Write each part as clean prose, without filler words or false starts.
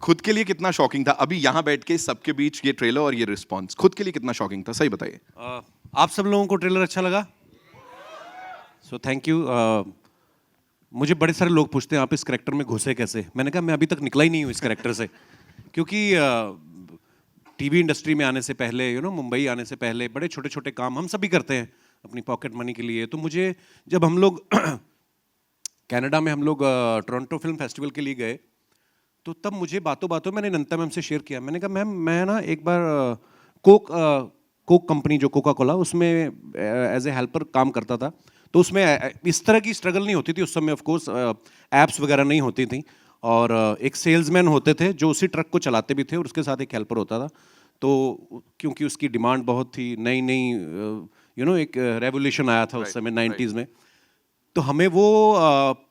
खुद के लिए कितना शॉकिंग था अभी यहाँ बैठ के सबके बीच ये ट्रेलर और ये रिस्पॉन्स, खुद के लिए कितना शॉकिंग था, सही बताइए। आप सब लोगों को ट्रेलर अच्छा लगा? सो थैंक यू। मुझे बड़े सारे लोग पूछते हैं आप इस कैरेक्टर में घुसे कैसे। मैंने कहा मैं अभी तक निकला ही नहीं हूँ इस कैरेक्टर से, क्योंकि टीवी इंडस्ट्री में आने से पहले मुंबई आने से पहले बड़े छोटे छोटे काम हम सभी करते हैं अपनी पॉकेट मनी के लिए। तो मुझे जब हम लोग कनाडा में हम लोग टोरंटो फिल्म फेस्टिवल के लिए गए, तो तब मुझे बातों बातों मैंने नंदिता मैम से शेयर किया। मैंने कहा मैम मैं ना एक बार कोक कंपनी जो कोका कोला, उसमें एज ए हेल्पर काम करता था। तो उसमें इस तरह की स्ट्रगल नहीं होती थी उस समय, ऑफ कोर्स एप्स वगैरह नहीं होती थी, और एक सेल्समैन होते थे जो उसी ट्रक को चलाते भी थे और उसके साथ एक हेल्पर होता था। तो क्योंकि उसकी डिमांड बहुत थी, नई नई एक रेवोल्यूशन आया था उस समय 90s में, तो हमें वो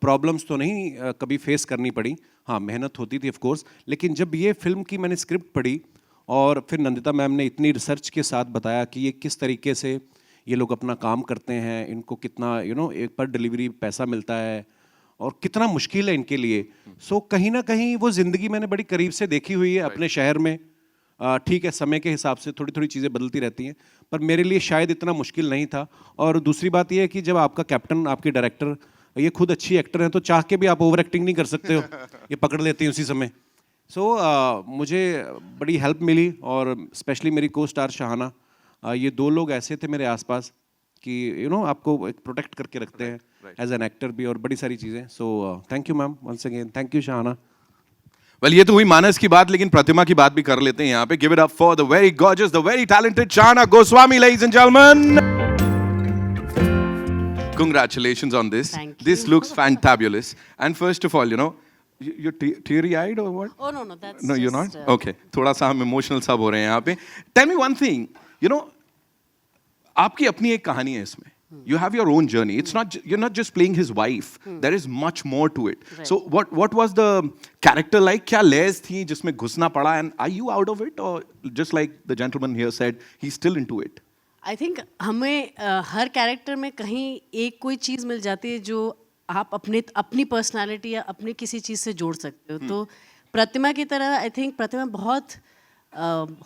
प्रॉब्लम्स तो नहीं कभी फेस करनी पड़ी। हाँ, मेहनत होती थी ऑफ कोर्स, लेकिन जब ये फिल्म की मैंने स्क्रिप्ट पढ़ी और फिर नंदिता मैम ने इतनी रिसर्च के साथ बताया कि ये किस तरीके से ये लोग अपना काम करते हैं, इनको कितना एक पर डिलीवरी पैसा मिलता है और कितना मुश्किल है इनके लिए। सो कहीं ना कहीं वो ज़िंदगी मैंने बड़ी करीब से देखी हुई है अपने शहर में। ठीक है, समय के हिसाब से थोड़ी थोड़ी चीज़ें बदलती रहती हैं, पर मेरे लिए शायद इतना मुश्किल नहीं था। और दूसरी बात यह है कि जब आपका कैप्टन, आपके डायरेक्टर ये खुद अच्छी एक्टर हैं, तो चाह के भी आप ओवर एक्टिंग नहीं कर सकते हो, ये पकड़ लेते हैं उसी समय। सो मुझे बड़ी हेल्प मिली, और स्पेशली मेरी को स्टार शाहाना, ये दो लोग ऐसे थे मेरे आसपास कि आपको एक प्रोटेक्ट करके रखते हैं एज एन एक्टर भी, और बड़ी सारी चीज़ें। So thank you ma'am, once again thank you Shahana. Well ये तो हुई मानस की बात, लेकिन प्रतिमा की बात भी कर लेते हैं यहाँ पे। Give it up for the very gorgeous, the very talented Shahana Goswami, ladies and gentleman. Congratulations on this. Thank you. This looks fantabulous. And first of all, you're teary-eyed or what? Oh no, that's No, you're just, not? Okay. थोड़ा सा हम emotional सब हो रहे हैं यहाँ पे. Tell me one thing. आपकी अपनी एक कहानी है इसमें. You have your own journey. It's not, you're not just playing his wife. There is much more to it. Right. So what was the character like? क्या layers थी जिसमें घुसना पड़ा? And are you out of it, or just like the gentleman here said, he's still into it? I think हमें हर character में कहीं एक कोई चीज़ मिल जाती है जो आप अपनी पर्सनालिटी या अपने किसी चीज़ से जोड़ सकते हो। तो प्रतिमा की तरह आई थिंक प्रतिमा बहुत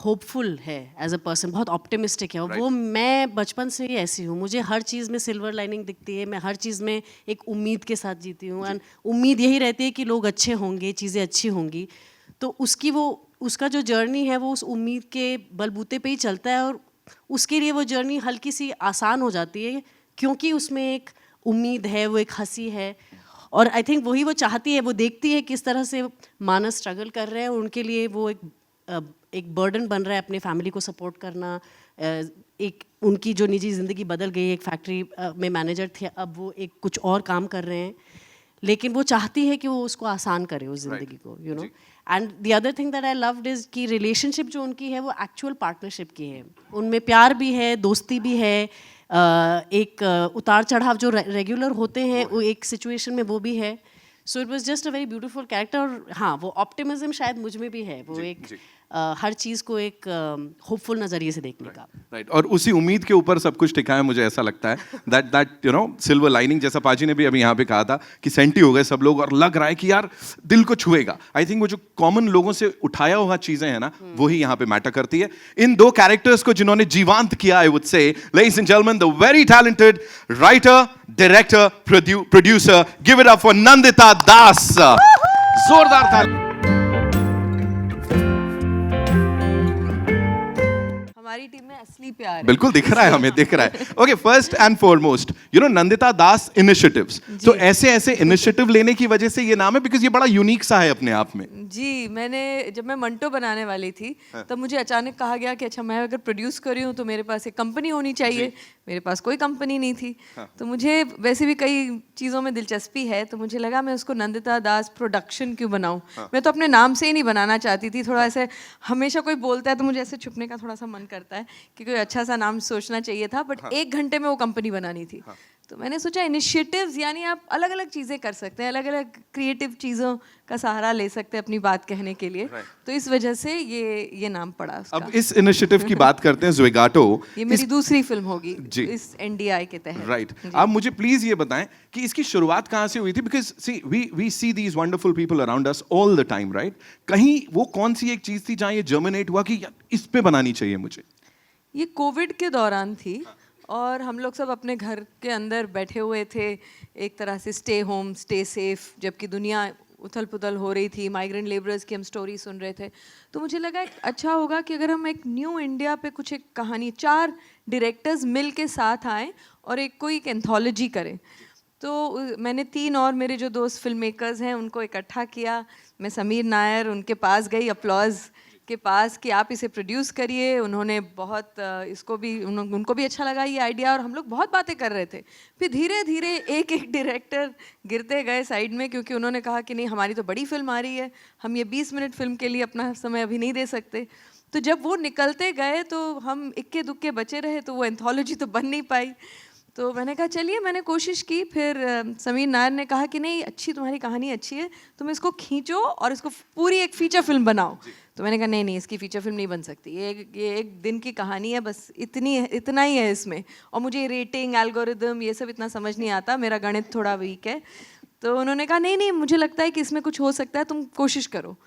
होपफुल है एज अ पर्सन, बहुत ऑप्टिमिस्टिक है, और वो मैं बचपन से ही ऐसी हूँ। मुझे हर चीज़ में सिल्वर लाइनिंग दिखती है, मैं हर चीज़ में एक उम्मीद के साथ जीती हूँ, एंड उम्मीद यही रहती है कि लोग अच्छे होंगे, चीज़ें अच्छी होंगी। तो उसका जो जर्नी है वो उस उम्मीद के बलबूते पे ही चलता है, और उसके लिए वो जर्नी हल्की सी आसान हो जाती है क्योंकि उसमें एक उम्मीद है, वो एक हंसी है। और आई थिंक वही वो चाहती है, वो देखती है किस तरह से मानस स्ट्रगल कर रहे हैं, और उनके लिए वो एक बर्डन बन रहा है अपने फैमिली को सपोर्ट करना। एक उनकी जो निजी ज़िंदगी बदल गई, एक फैक्ट्री में मैनेजर थे, अब वो एक कुछ और काम कर रहे हैं, लेकिन वो चाहती है कि वो उसको आसान करे उस ज़िंदगी को, and the other thing that I loved is कि रिलेशनशिप जो उनकी है वो एक्चुअल पार्टनरशिप की है। उनमें प्यार भी है, दोस्ती भी है, एक उतार चढ़ाव जो रेगुलर होते हैं वो एक सिचुएशन में वो भी है। So it was just a very beautiful character. और हाँ, वो ऑप्टिमिज्म शायद मुझ में भी है, वो एक हर चीज़ को एक होपफुल नज़रिए से देखने का। राइट, और उसी उम्मीद के ऊपर सब कुछ टिका है, मुझे ऐसा लगता है दैट सिल्वर लाइनिंग, जैसा पाजी ने भी अभी यहाँ पे कहा था कि सेंटी हो गए सब लोग, और लग रहा है कि यार दिल को छुएगा। आई थिंक वो जो कॉमन लोगों से उठाया हुआ चीजें हैं ना, वही यहाँ पे मैटर करती है। इन दो कैरेक्टर्स को जिन्होंने जीवांत किया, I would say, ladies and gentleman, the very talented writer, director, producer, give it up for Nandita Das. जोरदार ताली। हमारी टीम में असली प्यार है। बिल्कुल दिख रहा है, हमें दिख रहा है। Okay, first and foremost Nandita Das initiatives, तो ऐसे ऐसे इनिशिएटिव लेने की वजह से ये नाम है, बिकॉज ये बड़ा यूनिक सा है अपने आप में। जी, जब मैं मंटो बनाने वाली थी तब मुझे अचानक कहा गया कि अच्छा, मैं अगर प्रोड्यूस कर रही हूँ तो मेरे पास एक कंपनी होनी चाहिए। मेरे पास कोई कंपनी नहीं थी। तो मुझे वैसे भी कई चीज़ों में दिलचस्पी है, तो मुझे लगा मैं उसको नंदिता दास प्रोडक्शन क्यों बनाऊँ। मैं तो अपने नाम से ही नहीं बनाना चाहती थी। थोड़ा ऐसे हमेशा कोई बोलता है तो मुझे ऐसे छुपने का थोड़ा सा मन करता है कि कोई अच्छा सा नाम सोचना चाहिए था, बट 1 घंटे में वो कंपनी बनानी थी। तो मैंने सोचा इनिशिएटिव्स यानी आप अलग अलग चीज़ें कर सकते हैं, अलग अलग क्रिएटिव चीज़ों का सहारा ले सकते हैं अपनी बात कहने के लिए। तो इस वजह से ये नाम पड़ा उसका। अब इस इनिशिएटिव की बात करते हैं, ज़ुइगाटो। ये मेरी दूसरी फिल्म होगी जी। इस NDI के तहत। राइट, आप मुझे प्लीज ये बताएं कि इसकी शुरुआत कहाँ से हुई थी? Because see we see these wonderful people around us all the time, right? कहीं वो कौन सी एक चीज थी जहाँ ये जर्मिनेट हुआ कि यार इस पे बनानी चाहिए मुझे? ये कोविड के दौरान थी और हम लोग सब अपने घर के अंदर बैठे हुए थे, एक तरह से स्टे होम स्टे सेफ, जबकि दुनिया उथल पुथल हो रही थी, माइग्रेंट लेबरर्स की हम स्टोरी सुन रहे थे। तो मुझे लगा अच्छा होगा कि अगर हम एक न्यू इंडिया पे कुछ एक कहानी, 4 डायरेक्टर्स मिल के साथ आएँ और कोई एक एंथोलॉजी करें। तो मैंने 3 और मेरे जो दोस्त फिल्म मेकर्स हैं उनको इकट्ठा किया। मैं समीर नायर उनके पास गई, अपलॉज के पास, कि आप इसे प्रोड्यूस करिए। उन्होंने बहुत इसको भी उनको भी अच्छा लगा ये आइडिया, और हम लोग बहुत बातें कर रहे थे। फिर धीरे धीरे एक एक डायरेक्टर गिरते गए साइड में, क्योंकि उन्होंने कहा कि नहीं हमारी तो बड़ी फिल्म आ रही है, हम ये 20 मिनट फिल्म के लिए अपना समय अभी नहीं दे सकते। तो जब वो निकलते गए तो हम इक्के दुक्के बचे रहे, तो वो एंथोलॉजी तो बन नहीं पाई। तो मैंने कहा चलिए, मैंने कोशिश की। फिर समीर नायर ने कहा कि नहीं अच्छी तुम्हारी कहानी अच्छी है, तुम इसको खींचो और इसको पूरी एक फीचर फिल्म बनाओ। तो मैंने कहा नहीं इसकी फीचर फिल्म नहीं बन सकती, ये एक दिन की कहानी है, बस इतना ही है इसमें, और मुझे रेटिंग एल्गोरिदम ये सब इतना समझ नहीं आता, मेरा गणित थोड़ा वीक है। तो उन्होंने कहा नहीं मुझे लगता है कि इसमें कुछ हो सकता है, तुम कोशिश करो।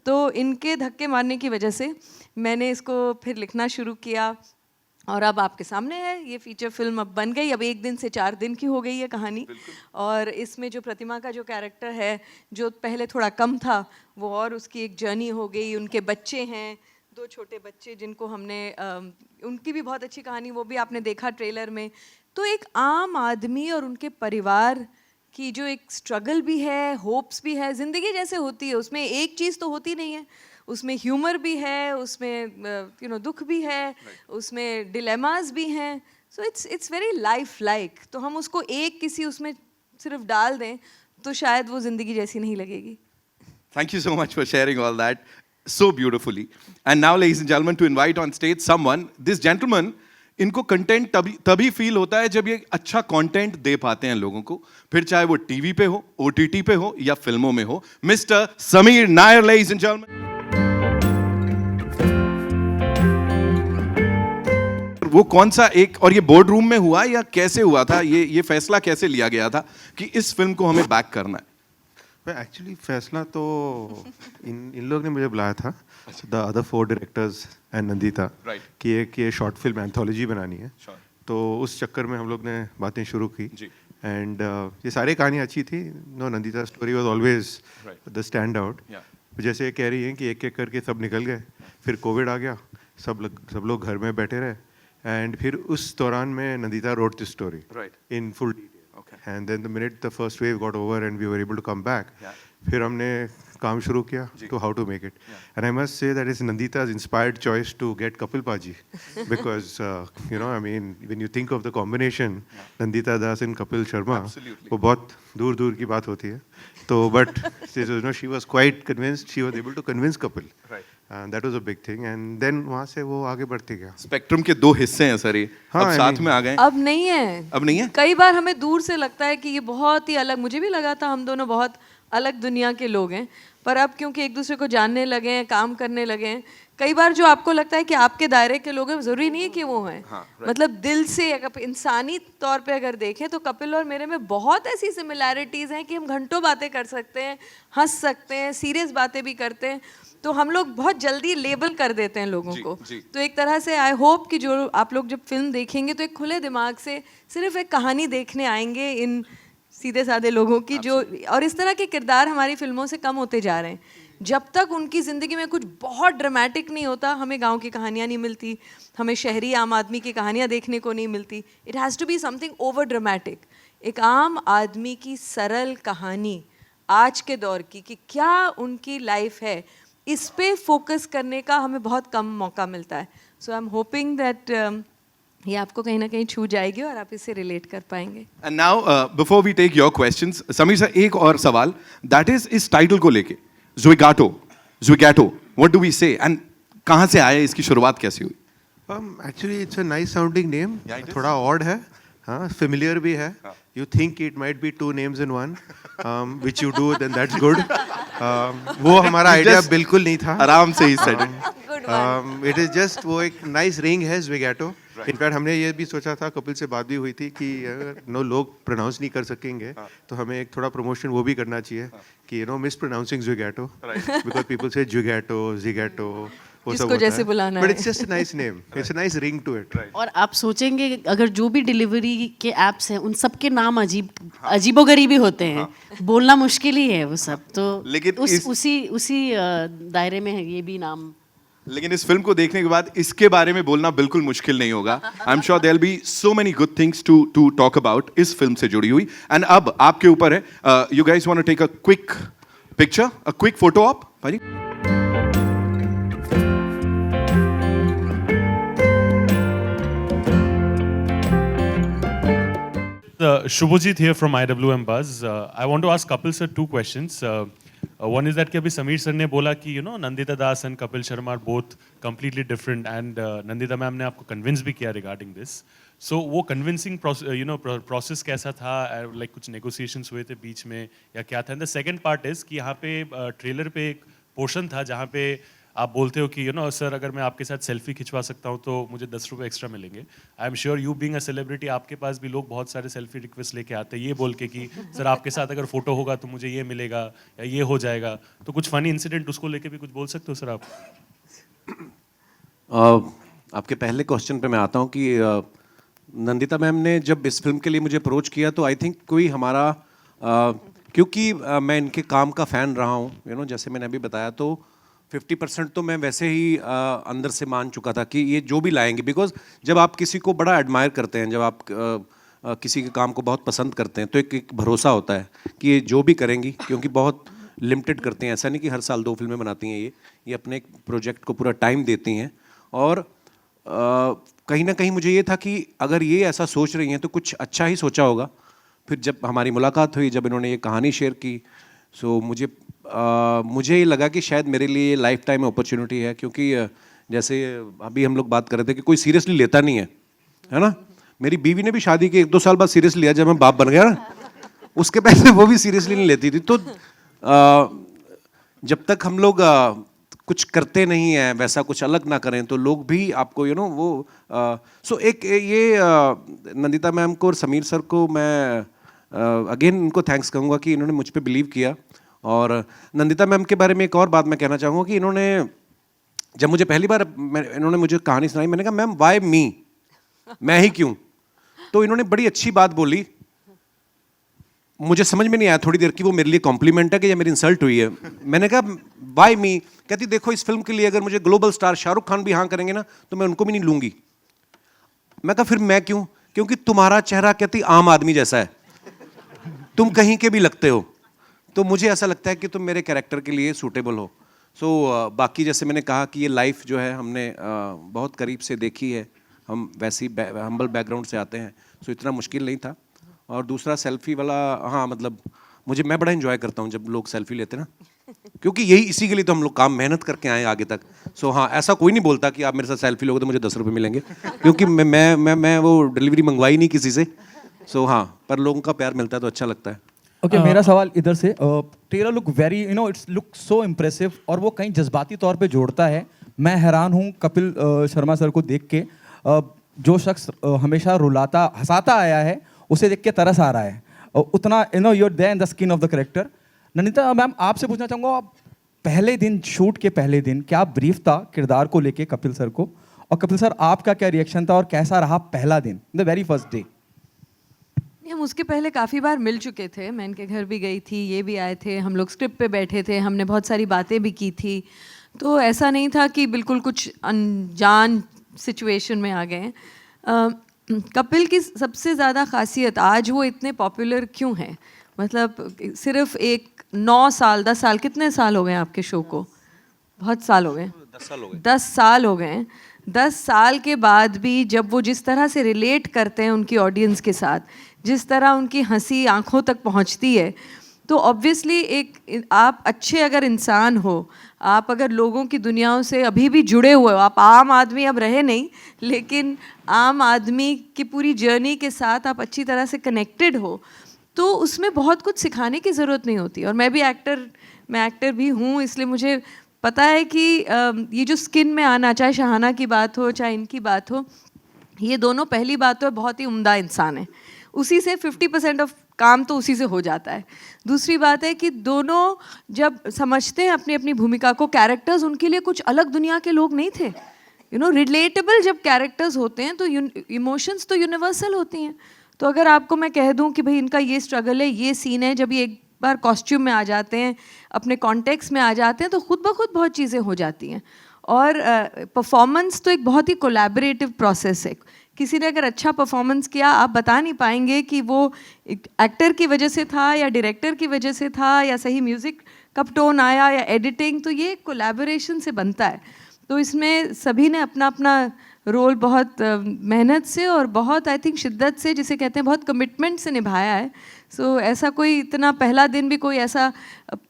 तो इनके धक्के मारने की वजह से मैंने इसको फिर लिखना शुरू किया, और अब आपके सामने है ये फीचर फिल्म अब बन गई। अब 1 दिन से 4 दिन की हो गई है कहानी। और इसमें जो प्रतिमा का जो कैरेक्टर है, जो पहले थोड़ा कम था, वो और उसकी एक जर्नी हो गई। उनके बच्चे हैं, 2 छोटे बच्चे, जिनको हमने उनकी भी बहुत अच्छी कहानी, वो भी आपने देखा ट्रेलर में। तो एक आम आदमी और उनके परिवार की जो एक स्ट्रगल भी है, होप्स भी है, ज़िंदगी जैसे होती है उसमें एक चीज़ तो होती नहीं है, उसमें ह्यूमर भी है, उसमें दुख भी है, उसमें डिलेमास भी हैं। So it's very life like. तो हम उसको एक किसी उसमें सिर्फ डाल दें तो शायद वो ज़िंदगी जैसी नहीं लगेगी। Thank you so much for sharing all that so beautifully. And now, ladies and gentlemen, to invite on stage someone, this gentleman, इनको कंटेंट तभी फील होता है जब ये अच्छा कंटेंट दे पाते हैं लोगों को, फिर चाहे वो टीवी पे हो, OTT पे हो या फिल्मों में हो। Mister Sameer Nair, ladies and gentlemen. वो कौन सा एक, और ये बोर्ड रूम में हुआ या कैसे हुआ था, ये फैसला कैसे लिया गया था कि इस फिल्म को हमें बैक करना है? एक्चुअली फैसला तो इन लोग ने मुझे बुलाया था, the other 4 directors and Nandita, कि एक ये शॉर्ट फिल्म एंथोलॉजी बनानी है। तो उस चक्कर में हम लोग ने बातें शुरू की। एंड ये सारी कहानी अच्छी थी। No, Nandita story was always the stand out. जैसे कह रही हैं कि एक एक करके सब निकल गए, फिर कोविड आ गया, सब लोग घर में बैठे रहे, एंड फिर उस दौरान में Nandita wrote this story in full detail. And then the minute the first wave got over and we were able to come back, फिर हमने काम शुरू किया to how to make it. And I must say that it's Nandita's inspired choice to get Kapil Paji, because I mean, when you think of the combination Nandita Das and Kapil Sharma, वो बहुत दूर की बात होती है। तो but she was quite convinced, she was able to convince Kapil. And that was a big thing. And then वहाँ से वो आगे बढ़ते गया। स्पेक्ट्रम के 2 हिस्से हैं सर, ये अब साथ में आ गए। अब नहीं है। कई बार हमें दूर से लगता है कि ये बहुत ही अलग, मुझे भी लगा था हम दोनों बहुत अलग दुनिया के लोग हैं, पर अब क्योंकि एक दूसरे को जानने लगे हैं, काम करने लगे हैं, कई बार जो आपको लगता है कि आपके दायरे के लोग हैं, जरूरी नहीं है कि वो हैं। मतलब दिल से, अगर इंसानी तौर पे अगर देखें तो कपिल और मेरे में बहुत ऐसी सिमिलैरिटीज़ हैं कि हम घंटों बातें कर सकते हैं, हंस सकते हैं, सीरियस बातें भी करते हैं। तो हम लोग बहुत जल्दी लेबल कर देते हैं लोगों को। तो एक तरह से आई होप कि जो आप लोग जब फिल्म देखेंगे तो एक खुले दिमाग से सिर्फ एक कहानी देखने आएंगे इन सीधे साधे लोगों की, जो और इस तरह के किरदार हमारी फिल्मों से कम होते जा रहे हैं। जब तक उनकी ज़िंदगी में कुछ बहुत ड्रामेटिक नहीं होता, हमें गांव की कहानियाँ नहीं मिलती, हमें शहरी आम आदमी की कहानियाँ देखने को नहीं मिलती। It has to be something over dramatic, एक आम आदमी की सरल कहानी आज के दौर की, कि क्या उनकी लाइफ है, इस पे फोकस करने का हमें बहुत कम मौका मिलता है। सो आई एम होपिंग दैट ये आपको कहीं ना कहीं छू जाएगी और आप इससे रिलेट कर पाएंगे। And now before we take your questions, Sameer sir एक और सवाल, दैट इज इस टाइटल को लेके, Zwigato, what do we say, and कहाँ से आया, इसकी शुरुआत कैसे हुई? Actually it's a nice sounding name, थोड़ा odd है, हाँ फेमिलियर भी है. You think it might be two names in one, which you do, then that's good. वो हमारा आइडिया बिल्कुल नहीं था. आराम से ही सेट. It is just वो एक nice ring है Zwigato. इनफैक्ट हमने ये भी सोचा था, कपिल से बात भी हुई थी कि अगर लोग प्रोनाउंस नहीं कर सकेंगे तो हमें एक थोड़ा प्रमोशन वो भी करना चाहिए कि mispronouncing Zwigato, because people say Zwigato, Zigato, जिसको जैसे बुलाना बट है. It's just a nice name, it's a nice ring to it. और आप सोचेंगे अगर जो भी डिलीवरी के एप्स हैं उन सब के नाम अजीबोगरीबी होते हैं. बोलना मुश्किल ही है वो सब. तो लेकिन उसी दायरे में है ये भी नाम. लेकिन इस फिल्म को देखने के बाद इसके बारे में बोलना बिल्कुल मुश्किल नहीं होगा. I am sure there be so many good things to talk about इस फिल्म से जुड़ी हुई. एंड अब आपके ऊपर है. You guys want to take a quick picture, a quick photo op भाई. Shubhajit here from IWM Buzz. I want to ask Kapil sir two questions. One is that कि अभी समीर सर ने बोला कि नंदिता दास and Kapil Sharma are both completely different, and Nandita ma'am ने आपको convince भी किया regarding this. So वो convincing process कैसा था? Like कुछ negotiations हुए थे बीच में या क्या था? And the second part is कि यहाँ पे ट्रेलर पे एक पोर्शन था जहाँ पे आप बोलते हो कि सर अगर मैं आपके साथ सेल्फी खिंचवा सकता हूँ तो मुझे 10 रुपये एक्स्ट्रा मिलेंगे. आई am sure you being a celebrity आपके पास भी लोग बहुत सारे सेल्फी रिक्वेस्ट लेके आते हैं ये बोल के कि सर आपके साथ अगर फोटो होगा तो मुझे ये मिलेगा या ये हो जाएगा. तो कुछ फनी इंसिडेंट उसको लेके भी कुछ बोल सकते हो सर आप? आपके पहले क्वेश्चन पे मैं आता हूँ कि नंदिता मैम ने जब इस फिल्म के लिए मुझे अप्रोच किया तो आई थिंक कोई हमारा क्योंकि मैं इनके काम का फ़ैन रहा हूँ जैसे मैंने अभी बताया, तो 50% तो मैं वैसे ही अंदर से मान चुका था कि ये जो भी लाएंगे. बिकॉज जब आप किसी को बड़ा एडमायर करते हैं, जब आप किसी के काम को बहुत पसंद करते हैं तो एक भरोसा होता है कि ये जो भी करेंगी, क्योंकि बहुत लिमिटेड करते हैं. ऐसा नहीं कि हर साल 2 फिल्में बनाती हैं. ये अपने प्रोजेक्ट को पूरा टाइम देती हैं. और कहीं ना कहीं मुझे ये था कि अगर ये ऐसा सोच रही हैं तो कुछ अच्छा ही सोचा होगा. फिर जब हमारी मुलाकात हुई, जब इन्होंने ये कहानी शेयर की, सो मुझे ये लगा कि शायद मेरे लिए लाइफ टाइम अपॉर्चुनिटी है. क्योंकि जैसे अभी हम लोग बात कर रहे थे कि कोई सीरियसली लेता नहीं है ना. मेरी बीवी ने भी शादी के 1-2 साल बाद सीरियसली लिया जब मैं बाप बन गया ना. उसके पहले वो भी सीरियसली नहीं लेती थी. तो जब तक हम लोग कुछ करते नहीं हैं, वैसा कुछ अलग ना करें, तो लोग भी आपको वो सो एक ये नंदिता मैम को और समीर सर को मैं अगेन इनको थैंक्स कहूँगा कि इन्होंने मुझ पे बिलीव किया. और नंदिता मैम के बारे में एक और बात मैं कहना चाहूँगा कि इन्होंने जब मुझे पहली बार इन्होंने मुझे कहानी सुनाई, मैंने कहा मैम वाई मी, मैं ही क्यों. तो इन्होंने बड़ी अच्छी बात बोली. मुझे समझ में नहीं आया थोड़ी देर की वो मेरे लिए कॉम्प्लीमेंट है कि या मेरी इंसल्ट हुई है. मैंने कहा वाई मी. कहती देखो इस फिल्म के लिए अगर मुझे ग्लोबल स्टार शाहरुख खान भी हाँ करेंगे ना तो मैं उनको भी नहीं लूँगी. मैं कहा फिर मैं क्यों? क्योंकि तुम्हारा चेहरा कहती आम आदमी जैसा है, तुम कहीं के भी लगते हो, तो मुझे ऐसा लगता है कि तुम मेरे कैरेक्टर के लिए सूटेबल हो. सो बाकी जैसे मैंने कहा कि ये लाइफ जो है हमने बहुत करीब से देखी है. हम वैसी हम्बल बैकग्राउंड से आते हैं, सो इतना मुश्किल नहीं था. और दूसरा सेल्फी वाला, हाँ मतलब मैं बड़ा एंजॉय करता हूँ जब लोग सेल्फी लेते ना, क्योंकि इसी के लिए तो हम लोग काम मेहनत करके आए आगे तक. सो हाँ, ऐसा कोई नहीं बोलता कि आप मेरे साथ सेल्फी लोगे तो मुझे 10 रुपये मिलेंगे, क्योंकि मैं वो डिलीवरी मंगवाई नहीं किसी से. सो हाँ, पर लोगों का प्यार मिलता है तो अच्छा लगता है. ओके, मेरा सवाल इधर से. Trailer look very it's look so impressive और वो कहीं जज्बाती तौर पे जोड़ता है. मैं हैरान हूँ कपिल शर्मा सर को देख के. जो शख्स हमेशा रुलाता हंसाता आया है उसे देख के तरस आ रहा है. उतना you are there in the skin of the character. Nandita ma'am, आपसे पूछना चाहूँगा, पहले दिन, शूट के पहले दिन क्या ब्रीफ था किरदार को लेके कपिल सर को, और कपिल सर आपका क्या रिएक्शन था और कैसा रहा पहला दिन, द वेरी फर्स्ट डे? हम उसके पहले काफ़ी बार मिल चुके थे. मैं इनके घर भी गई थी, ये भी आए थे, हम लोग स्क्रिप्ट पे बैठे थे, हमने बहुत सारी बातें भी की थी. तो ऐसा नहीं था कि बिल्कुल कुछ अनजान सिचुएशन में आ गए. कपिल की सबसे ज़्यादा खासियत, आज वो इतने पॉपुलर क्यों हैं, मतलब सिर्फ 9 साल 10 साल, कितने साल हो गए आपके शो को? बहुत साल हो गए. 10 साल हो गए. 10 साल हो गए. 10 साल के बाद भी जब वो जिस तरह से रिलेट करते हैं उनकी ऑडियंस के साथ, जिस तरह उनकी हंसी आंखों तक पहुंचती है, तो ऑब्वियसली एक आप अच्छे अगर इंसान हो, आप अगर लोगों की दुनियाओं से अभी भी जुड़े हुए हो, आप आम आदमी अब रहे नहीं, लेकिन आम आदमी की पूरी जर्नी के साथ आप अच्छी तरह से कनेक्टेड हो, तो उसमें बहुत कुछ सिखाने की ज़रूरत नहीं होती। और मैं एक्टर भी हूँ, इसलिए मुझे पता है कि ये जो स्किन में आना, चाहे शहाना की बात हो चाहे इनकी बात हो, ये दोनों पहली बात तो बहुत ही उम्दा इंसान है, उसी से 50% ऑफ काम तो उसी से हो जाता है। दूसरी बात है कि दोनों जब समझते हैं अपनी अपनी भूमिका को, कैरेक्टर्स उनके लिए कुछ अलग दुनिया के लोग नहीं थे, रिलेटेबल जब कैरेक्टर्स होते हैं तो इमोशंस तो यूनिवर्सल होती हैं। तो अगर आपको मैं कह दूं कि भाई इनका ये स्ट्रगल है, ये सीन है, जब ये एक बार कॉस्ट्यूम में आ जाते हैं, अपने कॉन्टेक्स्ट में आ जाते हैं, तो खुद ब खुद बहुत चीज़ें हो जाती हैं। और परफॉर्मेंस तो एक बहुत ही कोलैबोरेटिव प्रोसेस है। किसी ने अगर अच्छा परफॉर्मेंस किया, आप बता नहीं पाएंगे कि वो एक्टर की वजह से था या डायरेक्टर की वजह से था या सही म्यूज़िक कब टोन आया या एडिटिंग, तो ये कोलैबोरेशन से बनता है। तो इसमें सभी ने अपना अपना रोल बहुत मेहनत से और बहुत आई थिंक शिद्दत से, जिसे कहते हैं बहुत कमिटमेंट से निभाया है। सो ऐसा कोई इतना पहला दिन भी कोई ऐसा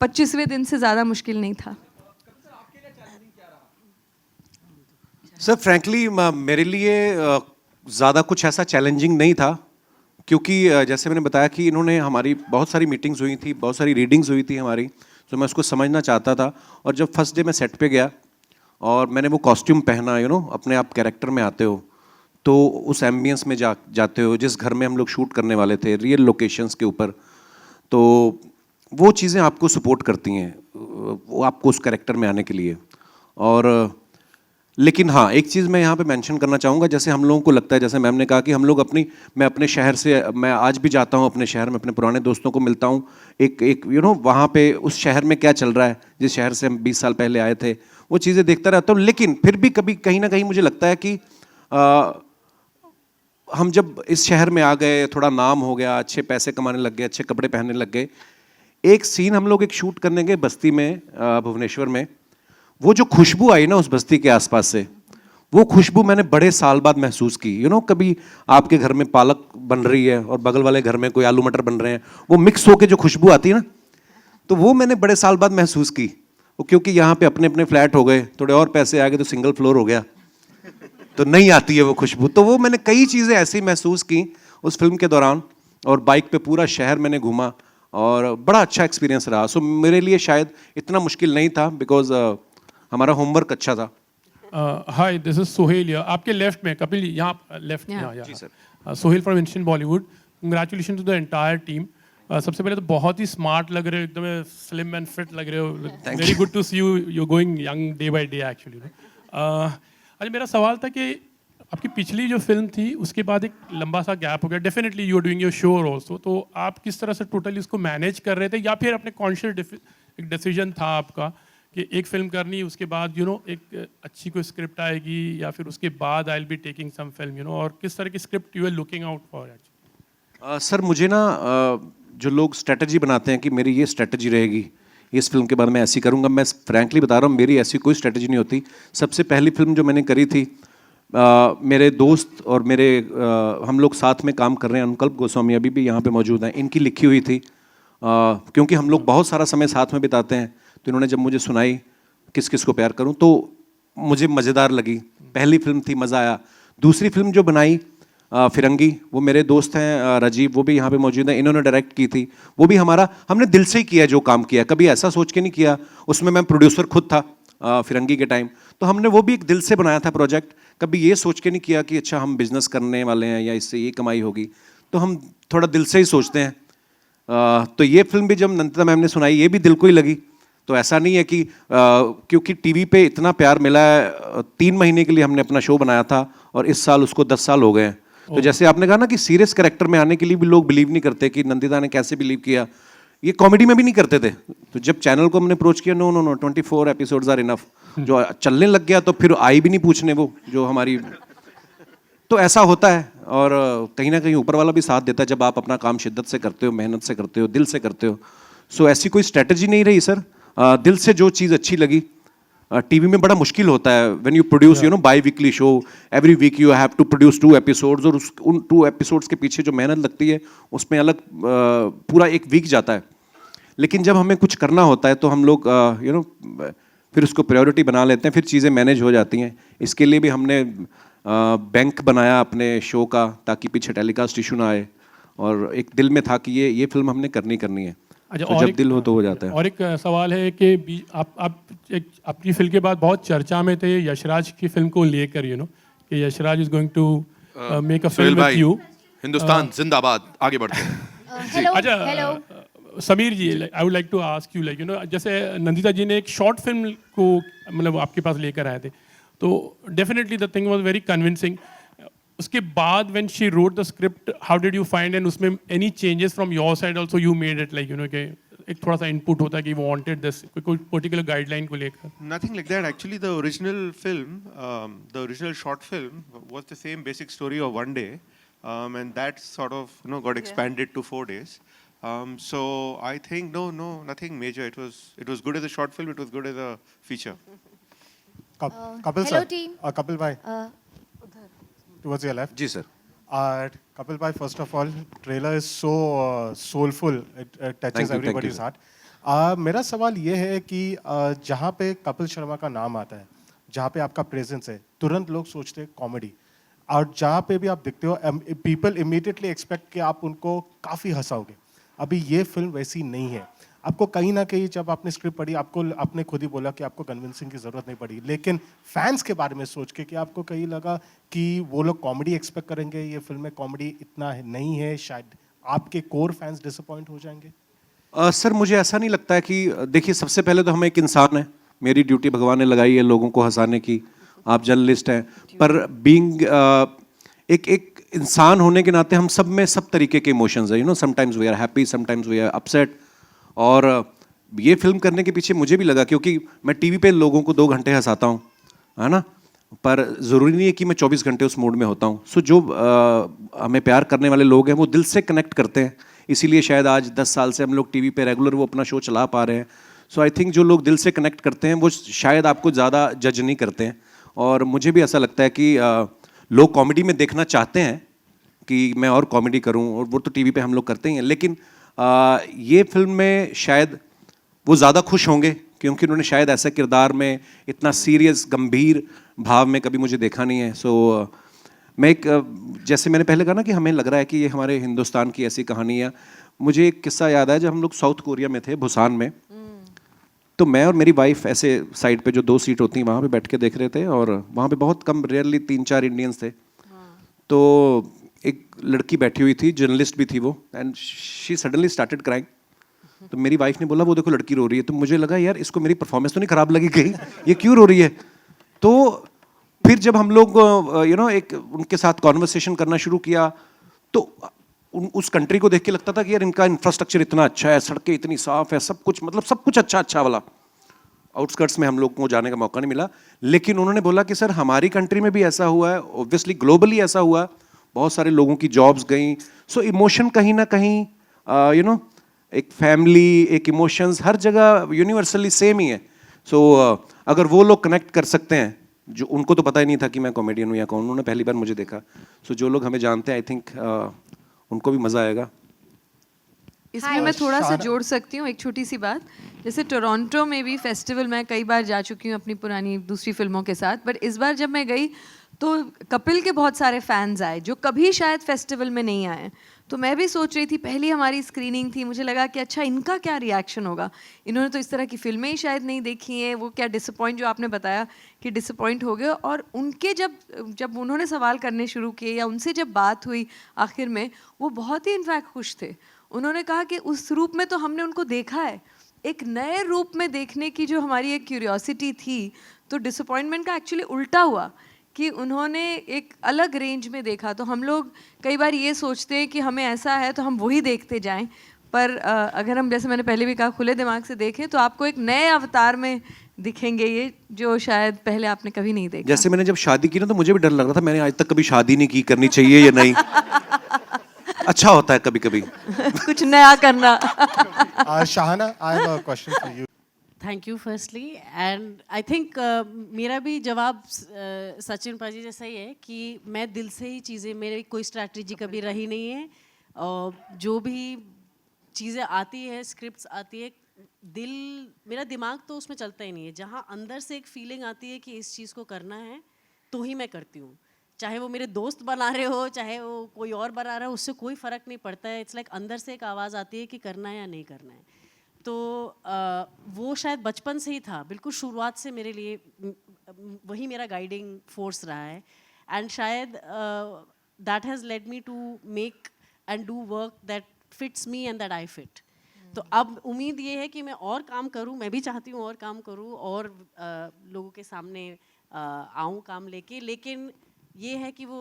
25वें दिन से ज़्यादा मुश्किल नहीं था। सर फ्रैंकली मेरे लिए ज़्यादा कुछ ऐसा चैलेंजिंग नहीं था, क्योंकि जैसे मैंने बताया कि इन्होंने हमारी बहुत सारी मीटिंग्स हुई थी, बहुत सारी रीडिंग्स हुई थी हमारी, तो मैं उसको समझना चाहता था। और जब फर्स्ट डे मैं सेट पे गया और मैंने वो कॉस्ट्यूम पहना, अपने आप कैरेक्टर में आते हो, तो उस एम्बियंस में जाते हो जिस घर में हम लोग शूट करने वाले थे, रियल लोकेशंस के ऊपर, तो वो चीज़ें आपको सपोर्ट करती हैं, वो आपको उस कैरेक्टर में आने के लिए। और लेकिन हाँ, एक चीज़ मैं यहाँ पे मेंशन करना चाहूँगा, जैसे हम लोगों को लगता है, जैसे मैम ने कहा कि हम लोग मैं अपने शहर से, मैं आज भी जाता हूँ अपने शहर में, अपने पुराने दोस्तों को मिलता हूँ, एक वहाँ पे उस शहर में क्या चल रहा है, जिस शहर से हम 20 साल पहले आए थे, वो चीज़ें देखता रहता हूँ। लेकिन फिर भी कभी कहीं ना कहीं मुझे लगता है कि हम जब इस शहर में आ गए, थोड़ा नाम हो गया, अच्छे पैसे कमाने लग गए, अच्छे कपड़े पहनने लग गए, एक सीन हम लोग एक शूट करने गए बस्ती में, भुवनेश्वर में, वो जो खुशबू आई ना उस बस्ती के आसपास से, वो खुशबू मैंने बड़े साल बाद महसूस की। कभी आपके घर में पालक बन रही है और बगल वाले घर में कोई आलू मटर बन रहे हैं, वो मिक्स होके जो खुशबू आती है ना, तो वो मैंने बड़े साल बाद महसूस की। वो क्योंकि यहाँ पे अपने अपने फ्लैट हो गए, थोड़े और पैसे आ गए तो सिंगल फ्लोर हो गया, तो नहीं आती है वो खुशबू। तो वो मैंने कई चीज़ें ऐसी महसूस की उस फिल्म के दौरान, और बाइक पे पूरा शहर मैंने घूमा और बड़ा अच्छा एक्सपीरियंस रहा। सो मेरे लिए शायद इतना मुश्किल नहीं था, बिकॉज हमारा होमवर्क अच्छा था। Hi, this is Sohail. आपके लेफ्ट में कपिल, यहाँ लेफ्ट जी sir. Sohail from Instant Bollywood. Congratulation to the entire team. सबसे पहले तो बहुत ही स्मार्ट लग रहे हो, एकदम स्लिम एंड फिट लग रहे हो। Very good to see you, you going young day by day actually. अच्छा, मेरा सवाल था कि आपकी पिछली जो फिल्म थी उसके बाद एक लंबा सा गैप हो गया। Definitely you are doing your show also, तो आप किस तरह से टोटली उसको मैनेज कर रहे थे, या फिर अपने कॉन्शियस एक डिसीजन था आपका कि एक फिल्म करनी, उसके बाद एक अच्छी कोई स्क्रिप्ट आएगी, या फिर उसके बाद I will be taking some film, और किस तरह की script you are looking out for actually? Sir मुझे ना जो लोग स्ट्रेटजी बनाते हैं कि मेरी ये स्ट्रेटजी रहेगी, इस फिल्म के बाद मैं ऐसी करूँगा, मैं फ्रैंकली बता रहा हूँ, मेरी ऐसी कोई स्ट्रेटजी नहीं होती। सबसे पहली फिल्म जो मैंने करी थी, मेरे दोस्त और मेरे हम लोग साथ में काम कर रहे हैं, अनुकल्प गोस्वामी अभी भी यहाँ पे मौजूद हैं, इनकी लिखी हुई थी। क्योंकि हम लोग बहुत सारा समय साथ में बिताते हैं, तो इन्होंने जब मुझे सुनाई किस किस को प्यार करूं, तो मुझे मज़ेदार लगी। पहली फिल्म थी, मज़ा आया। दूसरी फिल्म जो बनाई फिरंगी, वो मेरे दोस्त हैं राजीव, वो भी यहाँ पे मौजूद हैं, इन्होंने डायरेक्ट की थी। वो भी हमने दिल से ही किया जो काम किया, कभी ऐसा सोच के नहीं किया। उसमें मैं प्रोड्यूसर खुद था फिरंगी के टाइम, तो हमने वो भी एक दिल से बनाया था प्रोजेक्ट। कभी ये सोच के नहीं किया कि अच्छा हम बिजनेस करने वाले हैं या इससे ये कमाई होगी, तो हम थोड़ा दिल से ही सोचते हैं। तो ये फिल्म भी जब नंदिता मैम ने सुनाई, ये भी दिल को ही लगी। तो ऐसा नहीं है कि क्योंकि टीवी पे इतना प्यार मिला है, 3 महीने के लिए हमने अपना शो बनाया था और इस साल उसको 10 साल हो गए हैं। तो जैसे आपने कहा ना कि सीरियस कैरेक्टर में आने के लिए भी लोग बिलीव नहीं करते कि नंदिता ने कैसे बिलीव किया, ये कॉमेडी में भी नहीं करते थे। तो जब चैनल को हमने अप्रोच किया, no no no 24 episodes are enough, जो चलने लग गया तो फिर आई भी नहीं पूछने वो जो हमारी। तो ऐसा होता है, और कहीं ना कहीं ऊपर वाला भी साथ देता है जब आप अपना काम शिद्दत से करते हो, मेहनत से करते हो, दिल से करते हो। सो ऐसी कोई स्ट्रेटजी नहीं रही सर, दिल से जो चीज़ अच्छी लगी। टीवी में बड़ा मुश्किल होता है when you produce biweekly show, every week you have to produce 2 episodes, और उन 2 एपिसोड्स के पीछे जो मेहनत लगती है उसमें अलग पूरा एक वीक जाता है। लेकिन जब हमें कुछ करना होता है तो हम लोग फिर उसको प्रायोरिटी बना लेते हैं, फिर चीज़ें मैनेज हो जाती हैं। इसके लिए भी हमने बैंक बनाया अपने शो का, ताकि पीछे टेलीकास्ट इशू ना आए, और एक दिल में था कि ये फिल्म हमने करनी है। अच्छा, तो और जब एक- दिल हो तो हो जाता है। और एक सवाल है कि आप एक आपकी फिल्म के बाद बहुत चर्चा में थे यशराज की फिल्म को लेकर, कि Yashraj is going to make a Sohail film with भाई, यू। हिंदुस्तान जिंदाबाद, आगे बढ़ते हैं। हेलो अच्छा, hello Sameer ji, I would like to ask you, जैसे नंदिता जी ने एक शॉर्ट फिल्म को मतलब आपके पास लेकर आए थे, तो definitely the thing was very convincing. उसके बाद when she wrote the script, how did you find, and उसमें any changes from your side also you made it, like कि एक थोड़ा सा इनपुट होता है कि वांटेड दिस, कोई पर्टिकुलर गाइडलाइन को लेकर? Nothing like that. Actually, the original film, the original short film, was the same basic story of one day, and that sort of got expanded to 4 days. So I think no, nothing major. It was good as a short film. It was good as a feature. Kapil hello sir, team. Kapil bhai, towards your left. जी sir. Kapil bhai, first of all, trailer is so soulful. It touches Thank you, everybody's thank heart. मेरा सवाल ये है कि जहाँ पे कपिल शर्मा का नाम आता है, जहाँ पे आपका प्रेजेंस है, तुरंत लोग सोचते हैं कॉमेडी, और जहाँ पे भी आप दिखते हो, पीपल इमीडिएटली एक्सपेक्ट कि आप उनको काफ़ी हंसाओगे। अभी ये फिल्म वैसी नहीं है। आपको कहीं ना कहीं जब आपने स्क्रिप्ट पढ़ी, आपने खुद ही बोला कि आपको कन्विंसिंग की ज़रूरत नहीं पड़ी, लेकिन फैंस के बारे में सोच के कि आपको कहीं लगा कि वो लोग कॉमेडी एक्सपेक्ट करेंगे, ये फिल्म में कॉमेडी इतना नहीं है, शायद आपके कोर फैंस डिसअपॉइंट हो जाएंगे। सर मुझे ऐसा नहीं लगता है कि, देखिए सबसे पहले तो हम एक इंसान हैं, मेरी ड्यूटी भगवान ने लगाई है लोगों को हंसाने की, आप जर्नलिस्ट हैं, पर बीइंग एक इंसान होने के नाते हम सब में सब तरीके के इमोशंस हैं, sometimes we are happy, sometimes we are upset. और ये फिल्म करने के पीछे मुझे भी लगा, क्योंकि मैं टीवी पे लोगों को 2 घंटे हंसाता हूँ, है ना, पर ज़रूरी नहीं है कि मैं 24 घंटे उस मूड में होता हूँ। सो जो हमें प्यार करने वाले लोग हैं वो दिल से कनेक्ट करते हैं, इसीलिए शायद आज 10 साल से हम लोग टीवी पे रेगुलर वो अपना शो चला पा रहे हैं। सो आई थिंक जो लोग दिल से कनेक्ट करते हैं वो शायद आपको ज़्यादा जज नहीं करते हैं, और मुझे भी ऐसा लगता है कि लोग कॉमेडी में देखना चाहते हैं कि मैं और कॉमेडी करूं, और वो तो टीवी पे हम लोग करते ही हैं, लेकिन ये फिल्म में शायद वो ज़्यादा खुश होंगे, क्योंकि उन्होंने शायद ऐसा किरदार में इतना सीरियस गंभीर भाव में कभी मुझे देखा नहीं है। सो मैं जैसे मैंने पहले कहा ना कि हमें लग रहा है कि ये हमारे हिंदुस्तान की ऐसी कहानी है। मुझे एक किस्सा याद है, जब हम लोग साउथ कोरिया में थे, बुसान में, तो मैं और मेरी वाइफ ऐसे साइड पे जो 2 सीट होती हैं वहाँ पे बैठ के देख रहे थे, और वहाँ पे बहुत कम, रेयरली 3-4 इंडियंस थे। तो एक लड़की बैठी हुई थी, जर्नलिस्ट भी थी वो, and she suddenly started crying. तो मेरी वाइफ ने बोला वो देखो लड़की रो रही है। तो मुझे लगा यार इसको मेरी परफॉर्मेंस तो नहीं खराब लगी कहीं, ये क्यों रो रही है। तो फिर जब हम लोग एक उनके साथ कॉन्वर्सेशन करना शुरू किया, तो उस कंट्री को देख के लगता था कि यार इनका इंफ्रास्ट्रक्चर इतना अच्छा है, सड़कें इतनी साफ है, सब कुछ, मतलब सब कुछ अच्छा वाला। आउटस्कर्ट्स में हम लोग को जाने का मौका नहीं मिला, लेकिन उन्होंने बोला कि सर हमारी कंट्री में भी ऐसा हुआ है, ऑब्वियसली ग्लोबली ऐसा हुआ, बहुत सारे लोगों की जॉब्स गई। सो इमोशन कहीं ना कहीं एक फैमिली, एक इमोशंस हर जगह यूनिवर्सली सेम ही है। सो अगर वो लोग कनेक्ट कर सकते हैं, जो उनको तो पता ही नहीं था कि मैं कॉमेडियन हूँ या कौन, उन्होंने पहली बार मुझे देखा। सो जो लोग हमें जानते हैं, आई थिंक उनको भी मज़ा आएगा। इसमें मैं थोड़ा सा जोड़ सकती हूँ एक छोटी सी बात। जैसे टोरंटो में भी फेस्टिवल मैं कई बार जा चुकी हूँ अपनी पुरानी दूसरी फिल्मों के साथ, बट इस बार जब मैं गई तो कपिल के बहुत सारे फैंस आए जो कभी शायद फेस्टिवल में नहीं आए। तो मैं भी सोच रही थी, पहली हमारी स्क्रीनिंग थी, मुझे लगा कि अच्छा इनका क्या रिएक्शन होगा, इन्होंने तो इस तरह की फिल्में ही शायद नहीं देखी हैं, वो क्या डिसअपॉइंट, जो आपने बताया कि डिसअपॉइंट हो गए। और उनके जब उन्होंने सवाल करने शुरू किए या उनसे जब बात हुई आखिर में, वो बहुत ही इनफैक्ट खुश थे। उन्होंने कहा कि उस रूप में तो हमने उनको देखा है, एक नए रूप में देखने की जो हमारी एक क्यूरियोसिटी थी, तो डिसअपॉइंटमेंट का एक्चुअली उल्टा हुआ कि उन्होंने एक अलग रेंज में देखा। तो हम लोग कई बार ये सोचते हैं कि हमें ऐसा है तो हम वही देखते जाएं, पर अगर हम, जैसे मैंने पहले भी कहा, खुले दिमाग से देखें तो आपको एक नए अवतार में दिखेंगे ये, जो शायद पहले आपने कभी नहीं देखा। जैसे मैंने जब शादी की ना, तो मुझे भी डर लग रहा था, मैंने आज तक कभी शादी नहीं की, करनी चाहिए या नहीं। अच्छा होता है कभी कभी कुछ नया करना। Shahana, I have a question for you. Thank you firstly, and I think मेरा भी जवाब सचिन पाजी जैसा ही है कि मैं दिल से ही चीज़ें, मेरी कोई स्ट्रैटेजी कभी रही नहीं है, और जो भी चीज़ें आती है, स्क्रिप्ट्स आती है, दिल, मेरा दिमाग तो उसमें चलता ही नहीं है। जहाँ अंदर से एक फीलिंग आती है कि इस चीज़ को करना है तो ही मैं करती हूँ। चाहे वो मेरे दोस्त बना रहे हो, चाहे वो कोई और बना रहा है, उससे कोई फ़र्क नहीं पड़ता है। इट्स लाइक अंदर से एक आवाज़ आती है कि करना है या नहीं करना है। तो वो शायद बचपन से ही था, बिल्कुल शुरुआत से मेरे लिए वही मेरा गाइडिंग फोर्स रहा है। एंड शायद that has led me to make and do work that fits me and that I fit. तो अब उम्मीद ये है कि मैं और काम करूं, मैं भी चाहती हूं और काम करूं और लोगों के सामने आऊं काम लेके, लेकिन ये है कि वो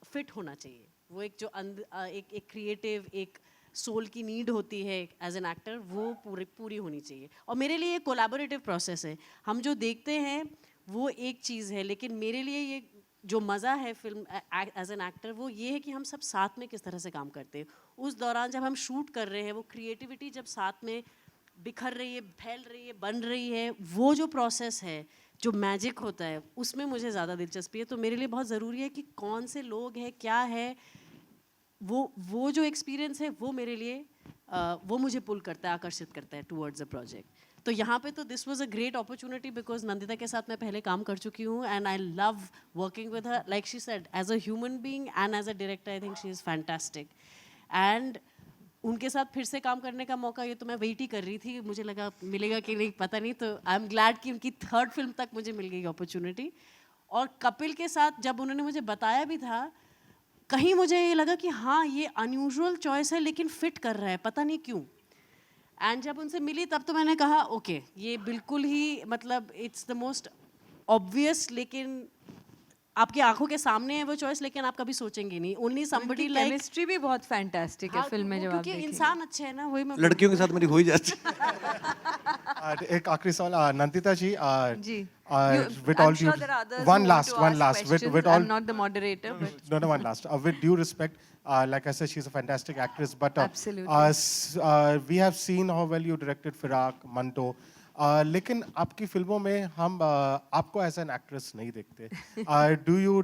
फिट होना चाहिए। वो एक जो एक क्रिएटिव, एक सोल की नीड होती है एज एन एक्टर, वो पूरी होनी चाहिए। और मेरे लिए ये कोलैबोरेटिव प्रोसेस है। हम जो देखते हैं वो एक चीज़ है, लेकिन मेरे लिए ये जो मज़ा है फिल्म एज एन एक्टर, वो ये है कि हम सब साथ में किस तरह से काम करते हैं। उस दौरान जब हम शूट कर रहे हैं, वो क्रिएटिविटी जब साथ में बिखर रही है, फैल रही है, बन रही है, वो जो प्रोसेस है, जो मैजिक होता है, उसमें मुझे ज़्यादा दिलचस्पी है। तो मेरे लिए बहुत ज़रूरी है कि कौन से लोग हैं, क्या है, वो जो एक्सपीरियंस है, वो मेरे लिए वो मुझे पुल करता है, आकर्षित करता है टूवर्ड्स द प्रोजेक्ट। तो यहाँ पे तो this was a great opportunity because Nandita के साथ मैं पहले काम कर चुकी हूँ and I love working with her. Like she said, as a human being and as a director I think she is fantastic. And उनके साथ फिर से काम करने का मौका, ये तो मैं वेट ही कर रही थी, मुझे लगा मिलेगा कि नहीं पता नहीं। तो आई एम ग्लैड कि उनकी 3rd फिल्म तक मुझे मिल गई अपॉर्चुनिटी। और कपिल के साथ जब उन्होंने मुझे बताया भी था, कहीं मुझे ये लगा कि हाँ ये अनयूजुअल चॉइस है लेकिन फिट कर रहा है, पता नहीं क्यों। एंड जब उनसे मिली तब तो मैंने कहा ओके, ये बिल्कुल ही मतलब इट्स द मोस्ट ऑब्वियस, लेकिन आपकी आंखों के सामने है वो चॉइस, लेकिन आप कभी सोचेंगे नहीं। ओनली समबडी लाइक केमिस्ट्री भी बहुत फैंटास्टिक है फिल्म में जब आप क्योंकि देखेंगे। इंसान अच्छे है ना, वही मैं लड़कियों के साथ मेरी हो ही जाती है। एक आखिरी सवाल नंदिता जी, जी। with I'm all sure due, there are others one who want last, to one ask last, with questions. all, I'm not the moderator, but no, one last. With due respect, like I said, she's a fantastic actress, but Absolutely. we have seen how well you directed Firak, Manto. लेकिन आपकी फिल्मों में हम आपको as an actress नहीं देखते। Do you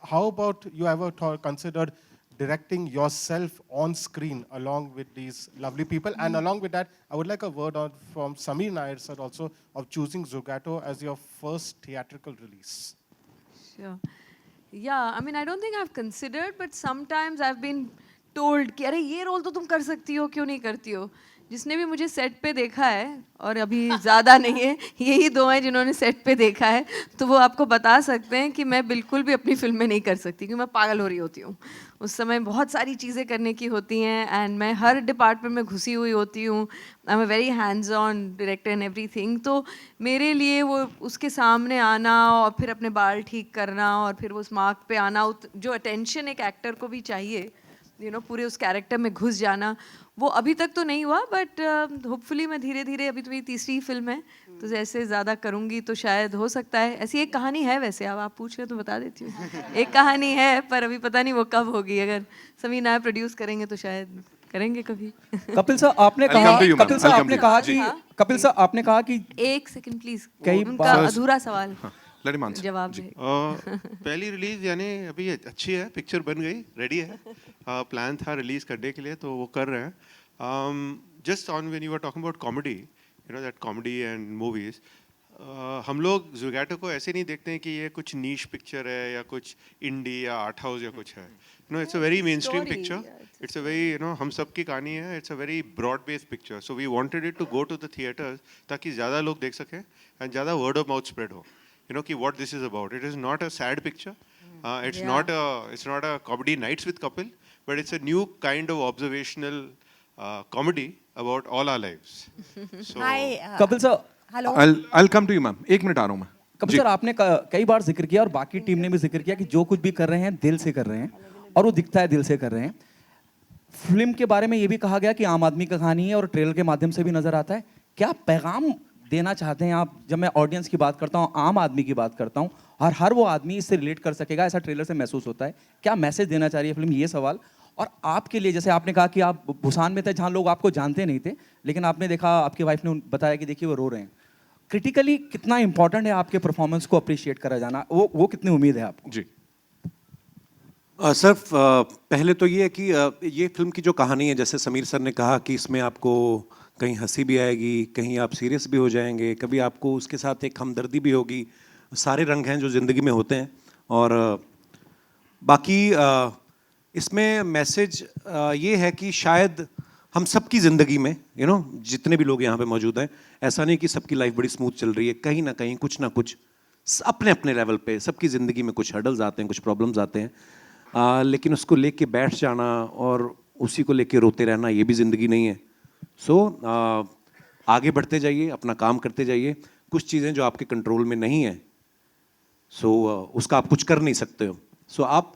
how about you ever considered directing yourself on screen along with these lovely people? And along with that, I would like a word on from Sameer Nair sir also of choosing Zugato as your first theatrical release. Sure. Yeah, I mean, I don't think I've considered, but sometimes I've been told कि अरे ये role तो तुम कर सकती हो, क्यों नहीं करती हो। जिसने भी मुझे सेट पे देखा है, और अभी ज़्यादा नहीं है, यही 2 हैं जिन्होंने सेट पे देखा है, तो वो आपको बता सकते हैं कि मैं बिल्कुल भी अपनी फिल्म में नहीं कर सकती, क्योंकि मैं पागल हो रही होती हूँ। उस समय बहुत सारी चीज़ें करने की होती हैं एंड मैं हर डिपार्टमेंट में घुसी हुई होती हूँ। I am a very hands on director and everything. तो मेरे लिए वो उसके सामने आना और फिर अपने बाल ठीक करना और फिर उस मार्क पे आना, जो अटेंशन एक एक्टर को भी चाहिए, पूरे उस कैरेक्टर में घुस जाना, वो अभी तक तो नहीं हुआ। बट होपफुली मैं धीरे धीरे, अभी तो मेरी 3री फिल्म है, तो जैसे ज़्यादा करूँगी तो शायद हो सकता है। ऐसी एक कहानी है वैसे, अब आप पूछ रहे तो बता देती हूँ। एक कहानी है, पर अभी पता नहीं वो कब होगी। अगर समीर नायर प्रोड्यूस करेंगे तो शायद करेंगे कभी। कपिल सर आपने I'll come कहा, to you, ma'am. Kapil sir I'll come आपने to you. कहा जी. कि कपिल सर आपने कहा कि 1 सेकंड प्लीज, कई उनका बार- अधूरा सवाल Let him answer. जवाब जी. दे। पहली रिलीज यानी अभी अच्छी है, पिक्चर बन गई, रेडी है। प्लान था रिलीज करने के लिए, तो वो कर रहे हैं। Just on when you are talking about comedy, you know that comedy and movies, हम लोग जुगैटो को ऐसे नहीं देखते हैं कि ये कुछ नीश पिक्चर है या कुछ इंडी या आर्ट हाउस या कुछ है। You know, it's a very mainstream Story, picture, yeah, it's a very, you know, हम सब की कहानी है। It's a very broad based picture, so we wanted it to go to the theatres ताकि ज़्यादा लोग देख सकें एंड ज़्यादा वर्ड ऑफ माउथ स्प्रेड हो। You know कि what this is about. It is not a sad picture. It's Yeah. not a comedy nights with Kapil, but it's a new kind of observational comedy about all our lives. So Kapil sir hello I'll come to you, ma'am. 1 minute आ रहा हूँ मैं। Kapil sir आपने कई बार जिक्र किया और बाकी टीम ने भी जिक्र किया कि जो कुछ भी कर रहे हैं दिल से कर रहे हैं, और वो दिखता है दिल से कर रहे हैं। फिल्म के बारे में ये भी कहा गया कि आम आदमी का कहानी है और ट्रेलर के माध्यम से भी नजर आता है। क्या पैगाम देना चाहते हैं आप? जब मैं ऑडियंस की बात करता हूँ, आम आदमी की बात करता हूँ, और हर वो आदमी इससे रिलेट कर सकेगा, ऐसा ट्रेलर से महसूस होता है। क्या मैसेज देना चाह रही है फिल्म, ये सवाल। और आपके लिए, जैसे आपने कहा कि आप भूसान में थे जहाँ लोग आपको जानते नहीं थे, लेकिन आपने देखा, आपकी वाइफ ने बताया कि देखिए वो रो रहे हैं। क्रिटिकली कितना इंपॉर्टेंट है आपके परफॉर्मेंस को अप्रिशिएट करा जाना, वो कितनी उम्मीद है आपको? जी. सर पहले तो ये है कि ये फिल्म की जो कहानी है, जैसे समीर सर ने कहा कि इसमें आपको कहीं हंसी भी आएगी, कहीं आप सीरियस भी हो जाएंगे, कभी आपको उसके साथ एक हमदर्दी भी होगी, सारे रंग हैं जो ज़िंदगी में होते हैं। और बाकी इसमें मैसेज ये है कि शायद हम सबकी ज़िंदगी में जितने भी लोग यहाँ पे मौजूद हैं, ऐसा नहीं कि सबकी लाइफ बड़ी स्मूथ चल रही है, कहीं ना कहीं कुछ ना कुछ अपने अपने लेवल पे सबकी ज़िंदगी में कुछ हर्डल्स आते हैं, कुछ प्रॉब्लम्स आते हैं, लेकिन उसको लेके बैठ जाना और उसी को लेके रोते रहना ये भी ज़िंदगी नहीं है। सो आगे बढ़ते जाइए, अपना काम करते जाइए। कुछ चीज़ें जो आपके कंट्रोल में नहीं है, उसका आप कुछ कर नहीं सकते हो। आप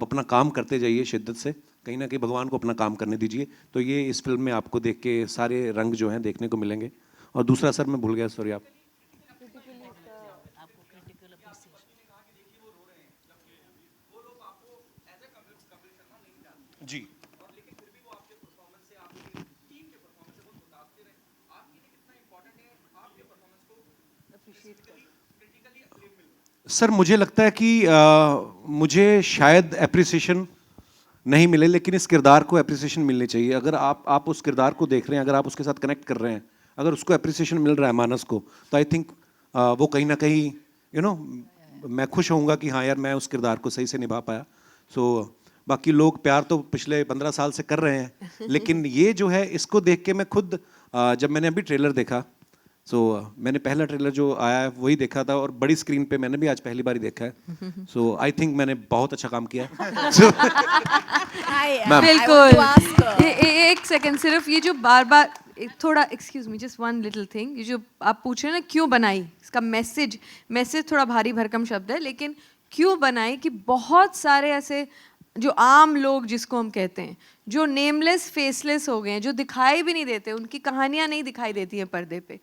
अपना काम करते जाइए शिद्दत से, कहीं ना कहीं भगवान को अपना काम करने दीजिए। तो ये इस फिल्म में आपको देख के सारे रंग जो हैं देखने को मिलेंगे। और दूसरा सर मैं भूल गया, सॉरी आप। जी सर मुझे लगता है कि मुझे शायद एप्रिसिएशन नहीं मिले, लेकिन इस किरदार को एप्रिसिएशन मिलनी चाहिए। अगर आप उस किरदार को देख रहे हैं, अगर आप उसके साथ कनेक्ट कर रहे हैं, अगर उसको एप्रिसिएशन मिल रहा है मानस को, तो आई थिंक वो कहीं ना कहीं मैं खुश होऊंगा कि हाँ यार मैं उस किरदार को सही से निभा पाया। बाकी लोग प्यार तो पिछले 15 साल से कर रहे हैं, लेकिन ये जो है इसको देख के मैं खुद जब मैंने अभी ट्रेलर देखा, मैंने पहला ट्रेलर जो आया है वही देखा था, और बड़ी स्क्रीन पे मैंने भी आज पहली बार ही देखा है। आई थिंक मैंने बहुत अच्छा काम किया है। बिल्कुल। एक सेकंड, सिर्फ ये जो बार बार थोड़ा excuse me, just one little thing, ये जो आप पूछ रहे हैं ना क्यों बनाई, इसका मैसेज थोड़ा भारी भरकम शब्द है, लेकिन क्यों बनाई कि बहुत सारे ऐसे जो आम लोग जिसको हम कहते हैं, जो नेमलेस फेसलेस हो गए हैं, जो दिखाई भी नहीं देते, उनकी कहानियां नहीं दिखाई देती हैं पर्दे पे,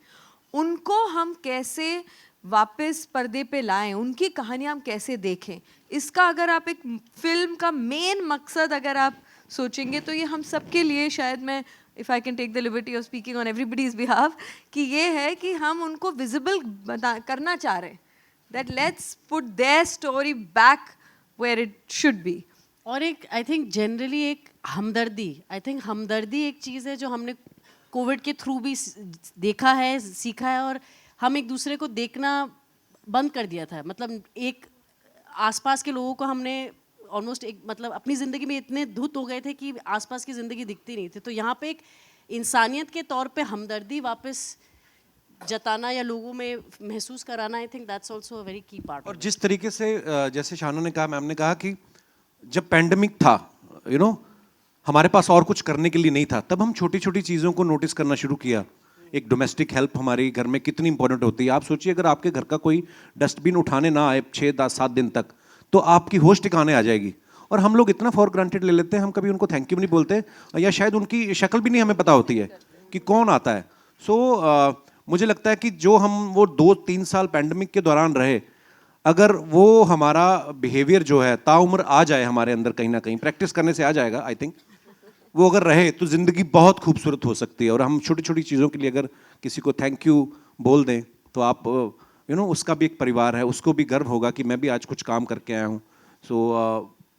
उनको हम कैसे वापस पर्दे पे लाएं, उनकी कहानियां हम कैसे देखें, इसका अगर आप एक फिल्म का मेन मकसद अगर आप सोचेंगे तो ये हम सबके लिए, शायद मैं if I can take the liberty of speaking on everybody's behalf, कि ये है कि हम उनको विजिबल करना चाह रहे हैं, that let's put their story back where it should be. और एक आई थिंक जनरली एक हमदर्दी, आई थिंक हमदर्दी एक चीज़ है जो हमने कोविड के थ्रू भी देखा है, सीखा है, और हम एक दूसरे को देखना बंद कर दिया था। मतलब एक आसपास के लोगों को हमने ऑलमोस्ट एक मतलब अपनी ज़िंदगी में इतने धुत हो गए थे कि आसपास की ज़िंदगी दिखती नहीं थी। तो यहाँ पे एक इंसानियत के तौर पे हमदर्दी वापस जताना या लोगों में महसूस कराना, I think that's also a very की पार्ट। और जिस तरीके से जैसे शाना ने कहा, मैम ने कहा कि जब पैंडेमिक था, हमारे पास और कुछ करने के लिए नहीं था, तब हम छोटी छोटी चीज़ों को नोटिस करना शुरू किया। एक डोमेस्टिक हेल्प हमारे घर में कितनी इंपॉर्टेंट होती है। आप सोचिए अगर आपके घर का कोई डस्टबिन उठाने ना आए 6-7 दिन तक, तो आपकी होश ठिकाने आ जाएगी। और हम लोग इतना फॉर ग्रांटेड ले लेते हैं, हम कभी उनको थैंक यू नहीं बोलते, या शायद उनकी शक्ल भी नहीं हमें पता होती है कि कौन आता है। मुझे लगता है कि जो हम वो 2-3 साल पैंडेमिक के दौरान रहे, अगर वो हमारा बिहेवियर जो है ताउम्र आ जाए हमारे अंदर, कहीं ना कहीं प्रैक्टिस करने से आ जाएगा, आई थिंक वो अगर रहे तो ज़िंदगी बहुत खूबसूरत हो सकती है। और हम छोटी छोटी चीज़ों के लिए अगर किसी को थैंक यू बोल दें, तो आप उसका भी एक परिवार है, उसको भी गर्व होगा कि मैं भी आज कुछ काम करके आया हूँ।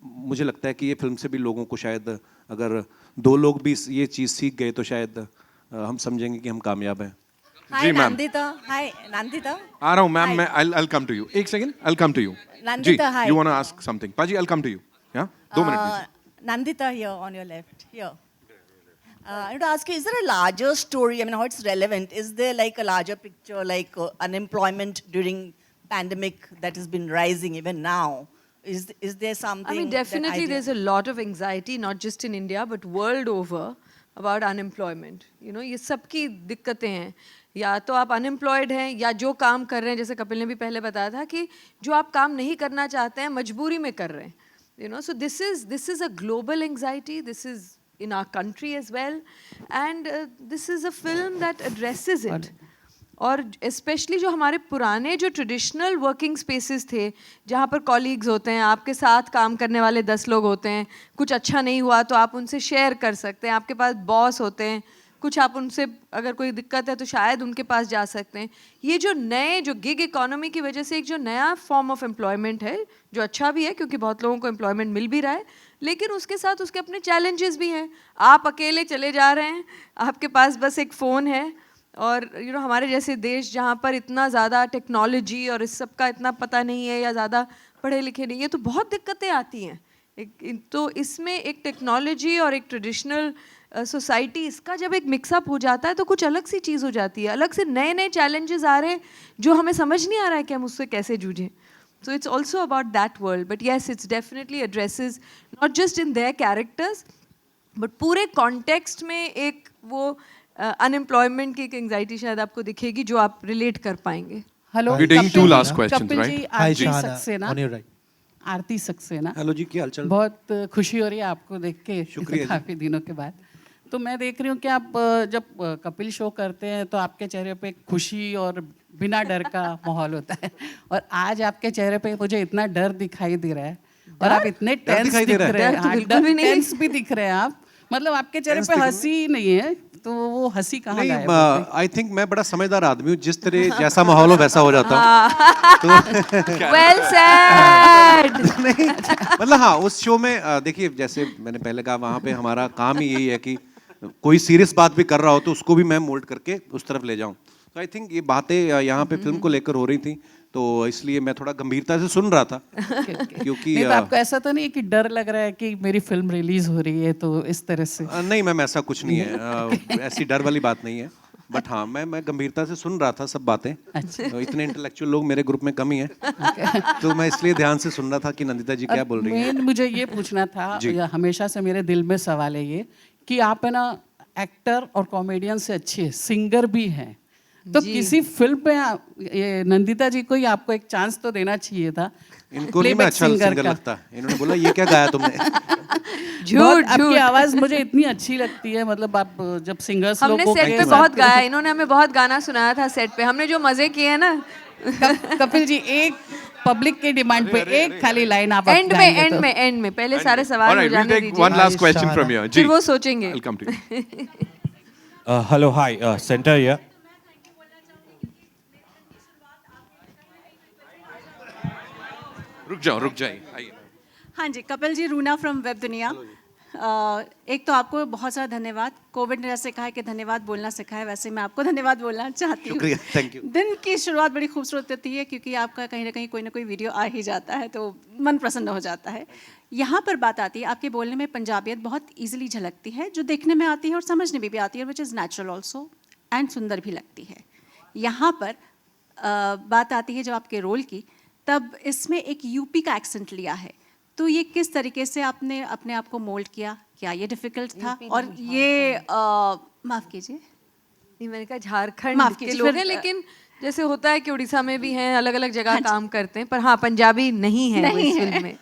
मुझे लगता है कि ये फिल्म से भी लोगों को शायद, अगर 2 लोग भी ये चीज़ सीख गए, तो शायद हम समझेंगे कि हम कामयाब हैं। जी मैम। हाय नंदिता। आ रहा हूँ मैम, मैं I'll come to you. एक second, I'll come to you. Nandita, hi. You want to ask something? Paji, I'll come to you. Yeah, 2 minutes. please. Nandita here on your left. Here. I want to ask you, is there a larger story? I mean, how it's relevant? Is there like a larger picture, like unemployment during pandemic that has been rising even now? Is there something? I mean, definitely there's a lot of anxiety, not just in India, but world over about unemployment. ये सबकी दिक्कतें हैं। या तो आप unemployed हैं, या जो काम कर रहे हैं, जैसे कपिल ने भी पहले बताया था कि जो आप काम नहीं करना चाहते हैं मजबूरी में कर रहे हैं। So this is a global anxiety. This is in our country as well, and this is a film that addresses it. और स्पेशली जो हमारे पुराने जो ट्रेडिशनल वर्किंग स्पेसेस थे, जहाँ पर कॉलीग्स होते हैं, आपके साथ काम करने वाले 10 लोग होते हैं, कुछ अच्छा नहीं हुआ तो आप उनसे शेयर कर सकते हैं, आपके पास बॉस होते हैं, कुछ आप उनसे अगर कोई दिक्कत है तो शायद उनके पास जा सकते हैं। ये जो नए जो गिग इकोनॉमी की वजह से एक जो नया फॉर्म ऑफ एम्प्लॉयमेंट है जो अच्छा भी है क्योंकि बहुत लोगों को एम्प्लॉयमेंट मिल भी रहा है, लेकिन उसके साथ उसके अपने चैलेंजेस भी हैं। आप अकेले चले जा रहे हैं, आपके पास बस एक फ़ोन है और हमारे जैसे देश जहाँ पर इतना ज़्यादा टेक्नोलॉजी और इस सब का इतना पता नहीं है या ज़्यादा पढ़े लिखे नहीं है, तो बहुत दिक्कतें आती हैं। तो इसमें एक टेक्नोलॉजी और एक ट्रेडिशनल सोसाइटी इसका जब एक मिक्सअप हो जाता है तो कुछ अलग सी चीज़ हो जाती है, अलग से नए नए चैलेंजेस आ रहे हैं जो हमें समझ नहीं आ रहा है कि हम उससे कैसे जूझें। So it's also about that world, but yes, it's definitely addresses not just in their characters, but पूरे context में एक वो unemployment की एक anxiety शायद आपको दिखेगी जो आप relate कर पाएंगे। Hello We're taking two last questions, Kapil ji, right? Aarti Saxena, Aarti Saxena. Hello जी, क्या हालचाल? बहुत खुशी हो रही है आपको देख के शुक्रिया जी। काफी दिनों के बाद। तो मैं देख रही हूँ कि आप जब कपिल शो करते हैं तो आपके चेहरे पे खुशी और बिना डर का माहौल होता है, और आज आपके चेहरे पे मुझे इतना डर दिखाई दे रहा है और आप इतने टेंस दिखाई दे दिख रहा है? रहे हैं। डर तो हाँ, बिल्कुल भी नहीं। टेंस भी दिख रहे हैं आप, मतलब आपके चेहरे पे हंसी नहीं है, तो वो हंसी कहाँ नहीं, गायब हो गई? आई थिंक मैं बड़ा समझदार आदमी हूँ, जिस तरह जैसा माहौल हो वैसा हो जाता हूँ। Well said. नहीं, मतलब हाँ, उस शो में देखिए, जैसे मैंने पहले कहा, वहाँ पे हमारा काम ही यही है कि कोई सीरियस बात भी कर रहा हो तो उसको भी मैं मोल्ड करके उस तरफ ले जाऊँ। तो आई थिंक ये बातें यहाँ पे फिल्म को लेकर हो रही थी, तो इसलिए मैं थोड़ा गंभीरता से सुन रहा था क्योंकि नहीं, तो आपको ऐसा तो नहीं है कि डर लग रहा है कि मेरी फिल्म रिलीज हो रही है तो इस तरह से? नहीं मैम, ऐसा कुछ नहीं है, ऐसी डर वाली बात नहीं है, बट हाँ मैं गंभीरता से सुन रहा था सब बातें। तो इतने इंटेलेक्चुअल लोग मेरे ग्रुप में कम ही हैं, तो मैं इसलिए ध्यान से सुन रहा था कि नंदिता जी क्या बोल रही हैं। मेन मुझे ये पूछना था, या हमेशा से मेरे दिल में सवाल है ये कि आप है ना एक्टर और कॉमेडियन से अच्छे सिंगर भी हैं, तो किसी फिल्म पे ये नंदिता जी को ही आपको एक चांस तो देना चाहिए था। इनको नहीं मैं अच्छा सिंगर लगता, इन्होंने बोला ये क्या गाया तुमने। झूठ, आपकी आवाज मुझे इतनी अच्छी लगती है, मतलब आप जब सिंगर्स हमने लोगों सेट पे बहुत गाया, इन्होंने हमें बहुत गाना सुनाया था सेट पे, हमने जो मजे किए हैं ना। कपिल जी, एक पब्लिक के डिमांड पे एक खाली लाइन आप एंड में पहले सारे सवाल हो जाने दीजिए, one last question from here. फिर वो सोचेंगे। Welcome to you. Hello, hi, Center here. रुक जाइए, आइए। हाँ जी, कपिल जी, रूना फ्रॉम वेब दुनिया। एक तो आपको बहुत सारा धन्यवाद, कोविड ने जैसे कहा है कि धन्यवाद बोलना सिखाया, वैसे मैं आपको धन्यवाद बोलना चाहती हूँ। शुक्रिया, थैंक यू। दिन की शुरुआत बड़ी खूबसूरत होती है क्योंकि आपका कहीं ना कोई वीडियो आ ही जाता है तो मन प्रसन्न हो जाता है। यहाँ पर बात आती है, आपके बोलने में पंजाबियत बहुत ईजिली झलकती है, जो देखने में आती है और समझने में भी आती है, which is natural also and सुंदर भी लगती है। यहाँ पर बात आती है जब आपके रोल की, तब इसमें एक यूपी का एक्सेंट लिया है, तो ये किस तरीके से आपने अपने आप को मोल्ड किया? क्या ये डिफिकल्ट था? और ये माफ़ कीजिए, नहीं मैंने कहा झारखंड के लोग हैं, लेकिन जैसे होता है कि उड़ीसा में भी हैं, अलग अलग जगह काम करते हैं, पर हाँ पंजाबी नहीं है इस फिल्म में।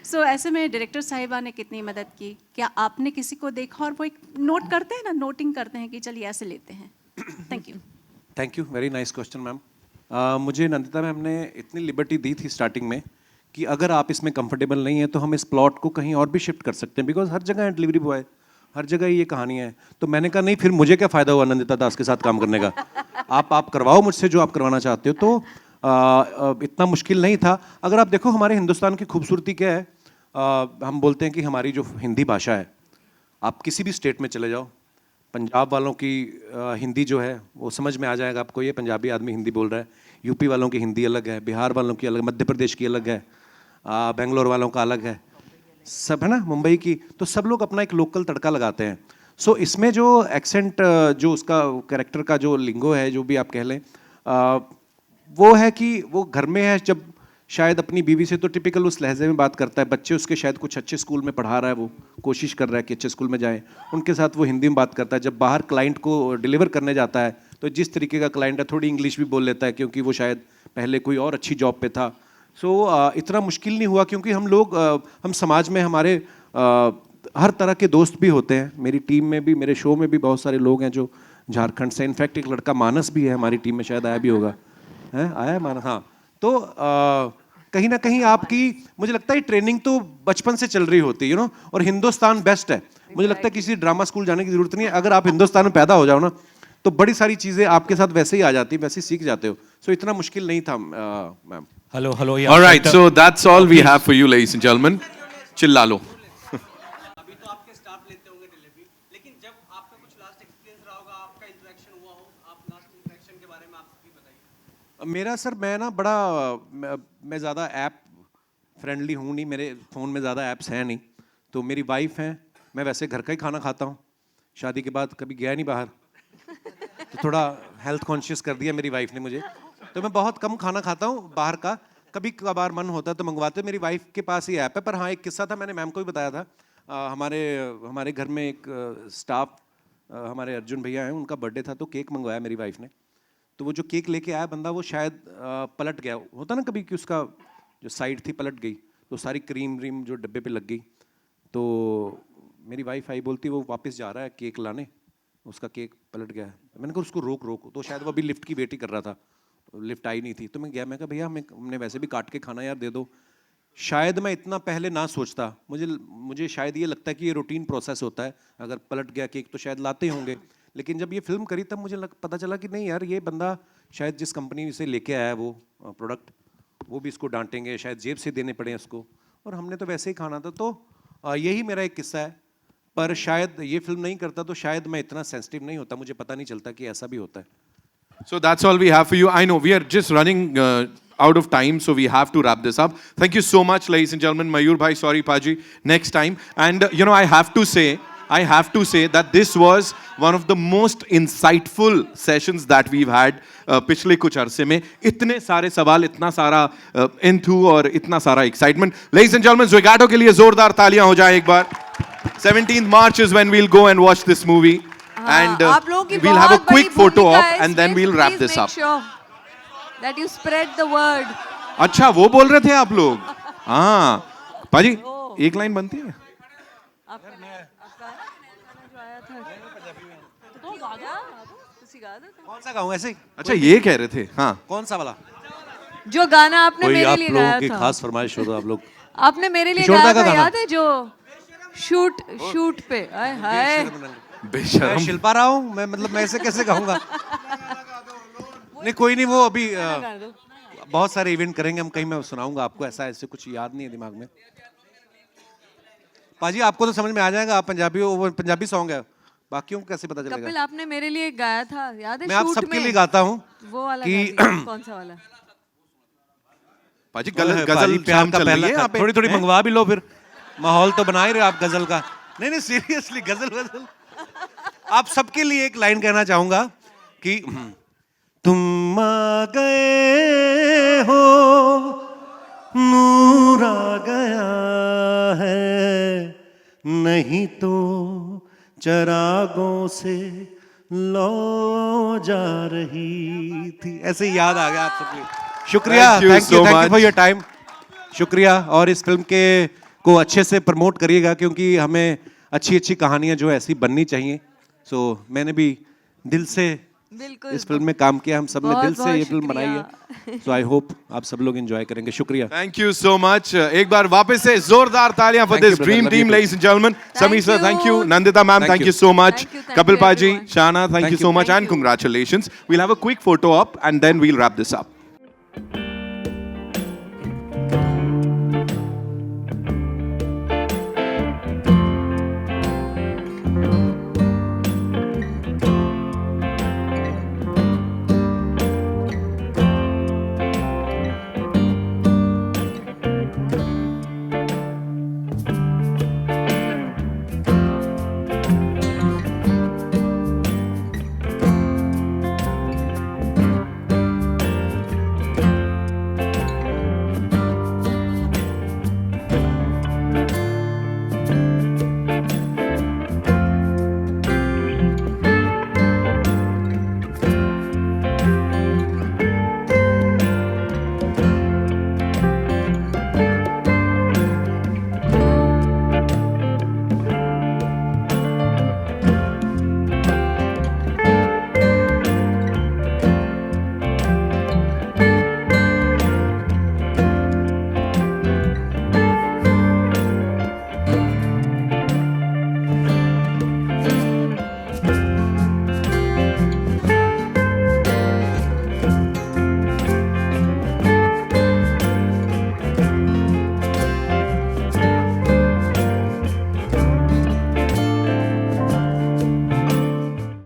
सो ऐसे में डायरेक्टर साहिबा ने कितनी मदद की? क्या आपने किसी को देखा और वो एक नोट करते हैं ना, नोटिंग करते हैं कि चलिए ऐसे लेते हैं? Thank you, very nice question ma'am. मुझे नंदिता मैम ने इतनी लिबर्टी दी थी स्टार्टिंग में कि अगर आप इसमें कंफर्टेबल नहीं है तो हम इस प्लॉट को कहीं और भी शिफ्ट कर सकते हैं, बिकॉज हर जगह डिलीवरी बॉय, हर जगह ये कहानियाँ हैं। तो मैंने कहा नहीं, फिर मुझे क्या फ़ायदा हुआ नंदिता दास के साथ काम करने का। आप करवाओ मुझसे जो आप करवाना चाहते हो। तो इतना मुश्किल नहीं था। अगर आप देखो हमारे हिंदुस्तान की खूबसूरती क्या है, हम बोलते हैं कि हमारी जो हिंदी भाषा है, आप किसी भी स्टेट में चले जाओ, पंजाब वालों की हिंदी जो है वो समझ में आ जाएगा आपको, ये पंजाबी आदमी हिंदी बोल रहा है। यूपी वालों की हिंदी अलग है, बिहार वालों की अलग, मध्य प्रदेश की अलग है, बेंगलोर वालों का अलग है, सब है ना, मुंबई की। तो सब लोग अपना एक लोकल तड़का लगाते हैं। सो इसमें जो एक्सेंट, जो उसका कैरेक्टर का जो लिंगो है, जो भी आप कह लें, वो है कि वो घर में है, जब शायद अपनी बीवी से तो टिपिकल उस लहजे में बात करता है, बच्चे उसके शायद कुछ अच्छे स्कूल में पढ़ा रहा है, वो कोशिश कर रहा है कि अच्छे स्कूल में जाए, उनके साथ वो हिंदी में बात करता है। जब बाहर क्लाइंट को डिलीवर करने जाता है तो जिस तरीके का क्लाइंट है, थोड़ी इंग्लिश भी बोल लेता है क्योंकि वो शायद पहले कोई और अच्छी जॉब पे था। सो इतना मुश्किल नहीं हुआ, क्योंकि हम लोग, हम समाज में हमारे हर तरह के दोस्त भी होते हैं। मेरी टीम में भी, मेरे शो में भी बहुत सारे लोग हैं जो झारखंड से, इनफैक्ट एक लड़का मानस भी है हमारी टीम में, शायद आया भी होगा, है आया है मानस, हाँ। तो कहीं ना कहीं आपकी, मुझे लगता है ट्रेनिंग तो बचपन से चल रही होती है, यू नो, और हिंदुस्तान बेस्ट है। मुझे लगता है किसी ड्रामा स्कूल जाने की जरूरत नहीं है, अगर आप हिंदुस्तान में पैदा हो जाओ ना तो बड़ी सारी चीजें आपके साथ वैसे ही आ जाती, वैसे ही सीख जाते हो। सो इतना मुश्किल नहीं था ma'am. Hello, hello. Yeah. All right, so that's all we have for you, ladies and gentlemen. चिल्ला लो। अभी तो आपके स्टाफ लेते होंगे डिलीवरी, लेकिन जब आपका कुछ लास्ट एक्सपीरियंस रहा होगा, आपका इंटरेक्शन हुआ हो, आप लास्ट इंटरेक्शन के बारे में आप भी बताइए। मेरा सर, मैं ना बड़ा, मैं ज़्यादा ऐप फ्रेंडली हूँ नहीं, मेरे फ़ोन में ज़्यादा ऐप्स हैं नहीं। तो मेरी वाइफ हैं, मैं वैसे घर का ही खाना खाता हूँ, शादी के बाद कभी गया नहीं बाहर, तो थोड़ा हेल्थ कॉन्शियस कर दिया मेरी वाइफ ने मुझे, तो मैं बहुत कम खाना खाता हूँ बाहर का, कभी कभार मन होता है तो मंगवाते। मेरी वाइफ के पास ही ऐप है। पर हाँ, एक किस्सा था, मैंने मैम को भी बताया था। हमारे घर में एक स्टाफ, हमारे अर्जुन भैया हैं, उनका बर्थडे था, तो केक मंगवाया मेरी वाइफ ने। तो वो जो केक लेके आया बंदा, वो शायद पलट गया, होता ना कभी कि उसका जो साइड थी पलट गई, तो सारी क्रीम व्रीम जो डब्बे पे लग गई। तो मेरी वाइफ आई, बोलती वो वापस जा रहा है केक लाने, उसका केक पलट गया है। मैंने कहा उसको रोक। तो शायद वो अभी लिफ्ट की वेट ही कर रहा था, लिफ्ट आई नहीं थी। तो मैं गया, मैं कहा भैया हमने वैसे भी काट के खाना यार दे दो। शायद मैं इतना पहले ना सोचता, मुझे शायद ये लगता है कि ये रूटीन प्रोसेस होता है, अगर पलट गया केक तो शायद लाते होंगे। लेकिन जब ये फिल्म करी तब मुझे पता चला कि नहीं यार, ये बंदा शायद जिस कंपनी से लेके आया है वो प्रोडक्ट, वो भी इसको डांटेंगे, शायद जेब से देने पड़े इसको, और हमने तो वैसे ही खाना था। तो यही मेरा एक किस्सा है। पर शायद ये फिल्म नहीं करता तो शायद मैं इतना सेंसिटिव नहीं होता, मुझे पता नहीं चलता कि ऐसा भी होता है। So that's all we have for you. I know we are just running out of time, so we have to wrap this up. Thank you so much, ladies and gentlemen. Mayur bhai, sorry Paji, next time. And you know, I have to say that this was one of the most insightful sessions that we've had पिछले कुछ अरसे में। इतने सारे सवाल, इतना सारा enthu और इतना सारा excitement. Ladies and gentlemen, Zogato के लिए जोरदार तालियां हो जाए एक बार। 17th March is when we'll go and watch this movie. And we'll have a quick photo op and then we'll wrap this up. That you spread the word. अच्छा, वो बोल रहे थे आप लोग? हाँ, पाजी एक लाइन बनती है? कौन सा गाऊं ऐसे? अच्छा, ये कह रहे थे। हाँ, कौन सा वाला? जो गाना आपने मेरे लिए गाया था। आप लोगों की खास फरमाइश हो तो आप लोग। आपने मेरे लिए गाया था, याद है? जो शूट पे, हाय बेशर्म। शिल्पा राव हूँ मैं, मतलब मैं ऐसे कैसे गाऊंगा? नहीं कोई नहीं, वो अभी बहुत सारे इवेंट करेंगे हम, कहीं मैं सुनाऊंगा आपको, ऐसे कुछ याद नहीं है दिमाग में। पाजी आपको तो समझ में आ जाएगा, आप पंजाबी हो, वो पंजाबी सॉन्ग है, बाकियों को कैसे पता चलेगा? कपिल, आपने मेरे लिए गाया था, याद है? मैं आप सबके लिए गाता हूँ। वो वाला कि कौन सा वाला? पाजी गजल प्यार का पहला, थोड़ी मंगवा भी लो, फिर माहौल तो बना ही रहे आप गजल का। नहीं सीरियसली, गजल आप सबके लिए एक लाइन कहना चाहूंगा कि तुम आ गए हो, नूर आ गया है, नहीं तो चरागों से लो जा रही थी। ऐसे ही याद आ गया आप सबको। शुक्रिया, thank you for your time. शुक्रिया, और इस फिल्म को अच्छे से प्रमोट करिएगा, क्योंकि हमें अच्छी कहानियां जो ऐसी बननी चाहिए। सो मैंने भी दिल से इस फिल्म में काम किया, हम सब ने दिल से ये फिल्म बनाई है। सो आई होप आप सब लोग एंजॉय करेंगे। शुक्रिया, थैंक यू सो मच। एक बार वापस से जोरदार तालियां for this dream team, ladies and gentleman. Sameer sir, thank you. Nandita ma'am, thank you so much. Kapil पाजी, Shana, thank you so much, and congratulations. We'll have a quick photo op and then we'll wrap this up.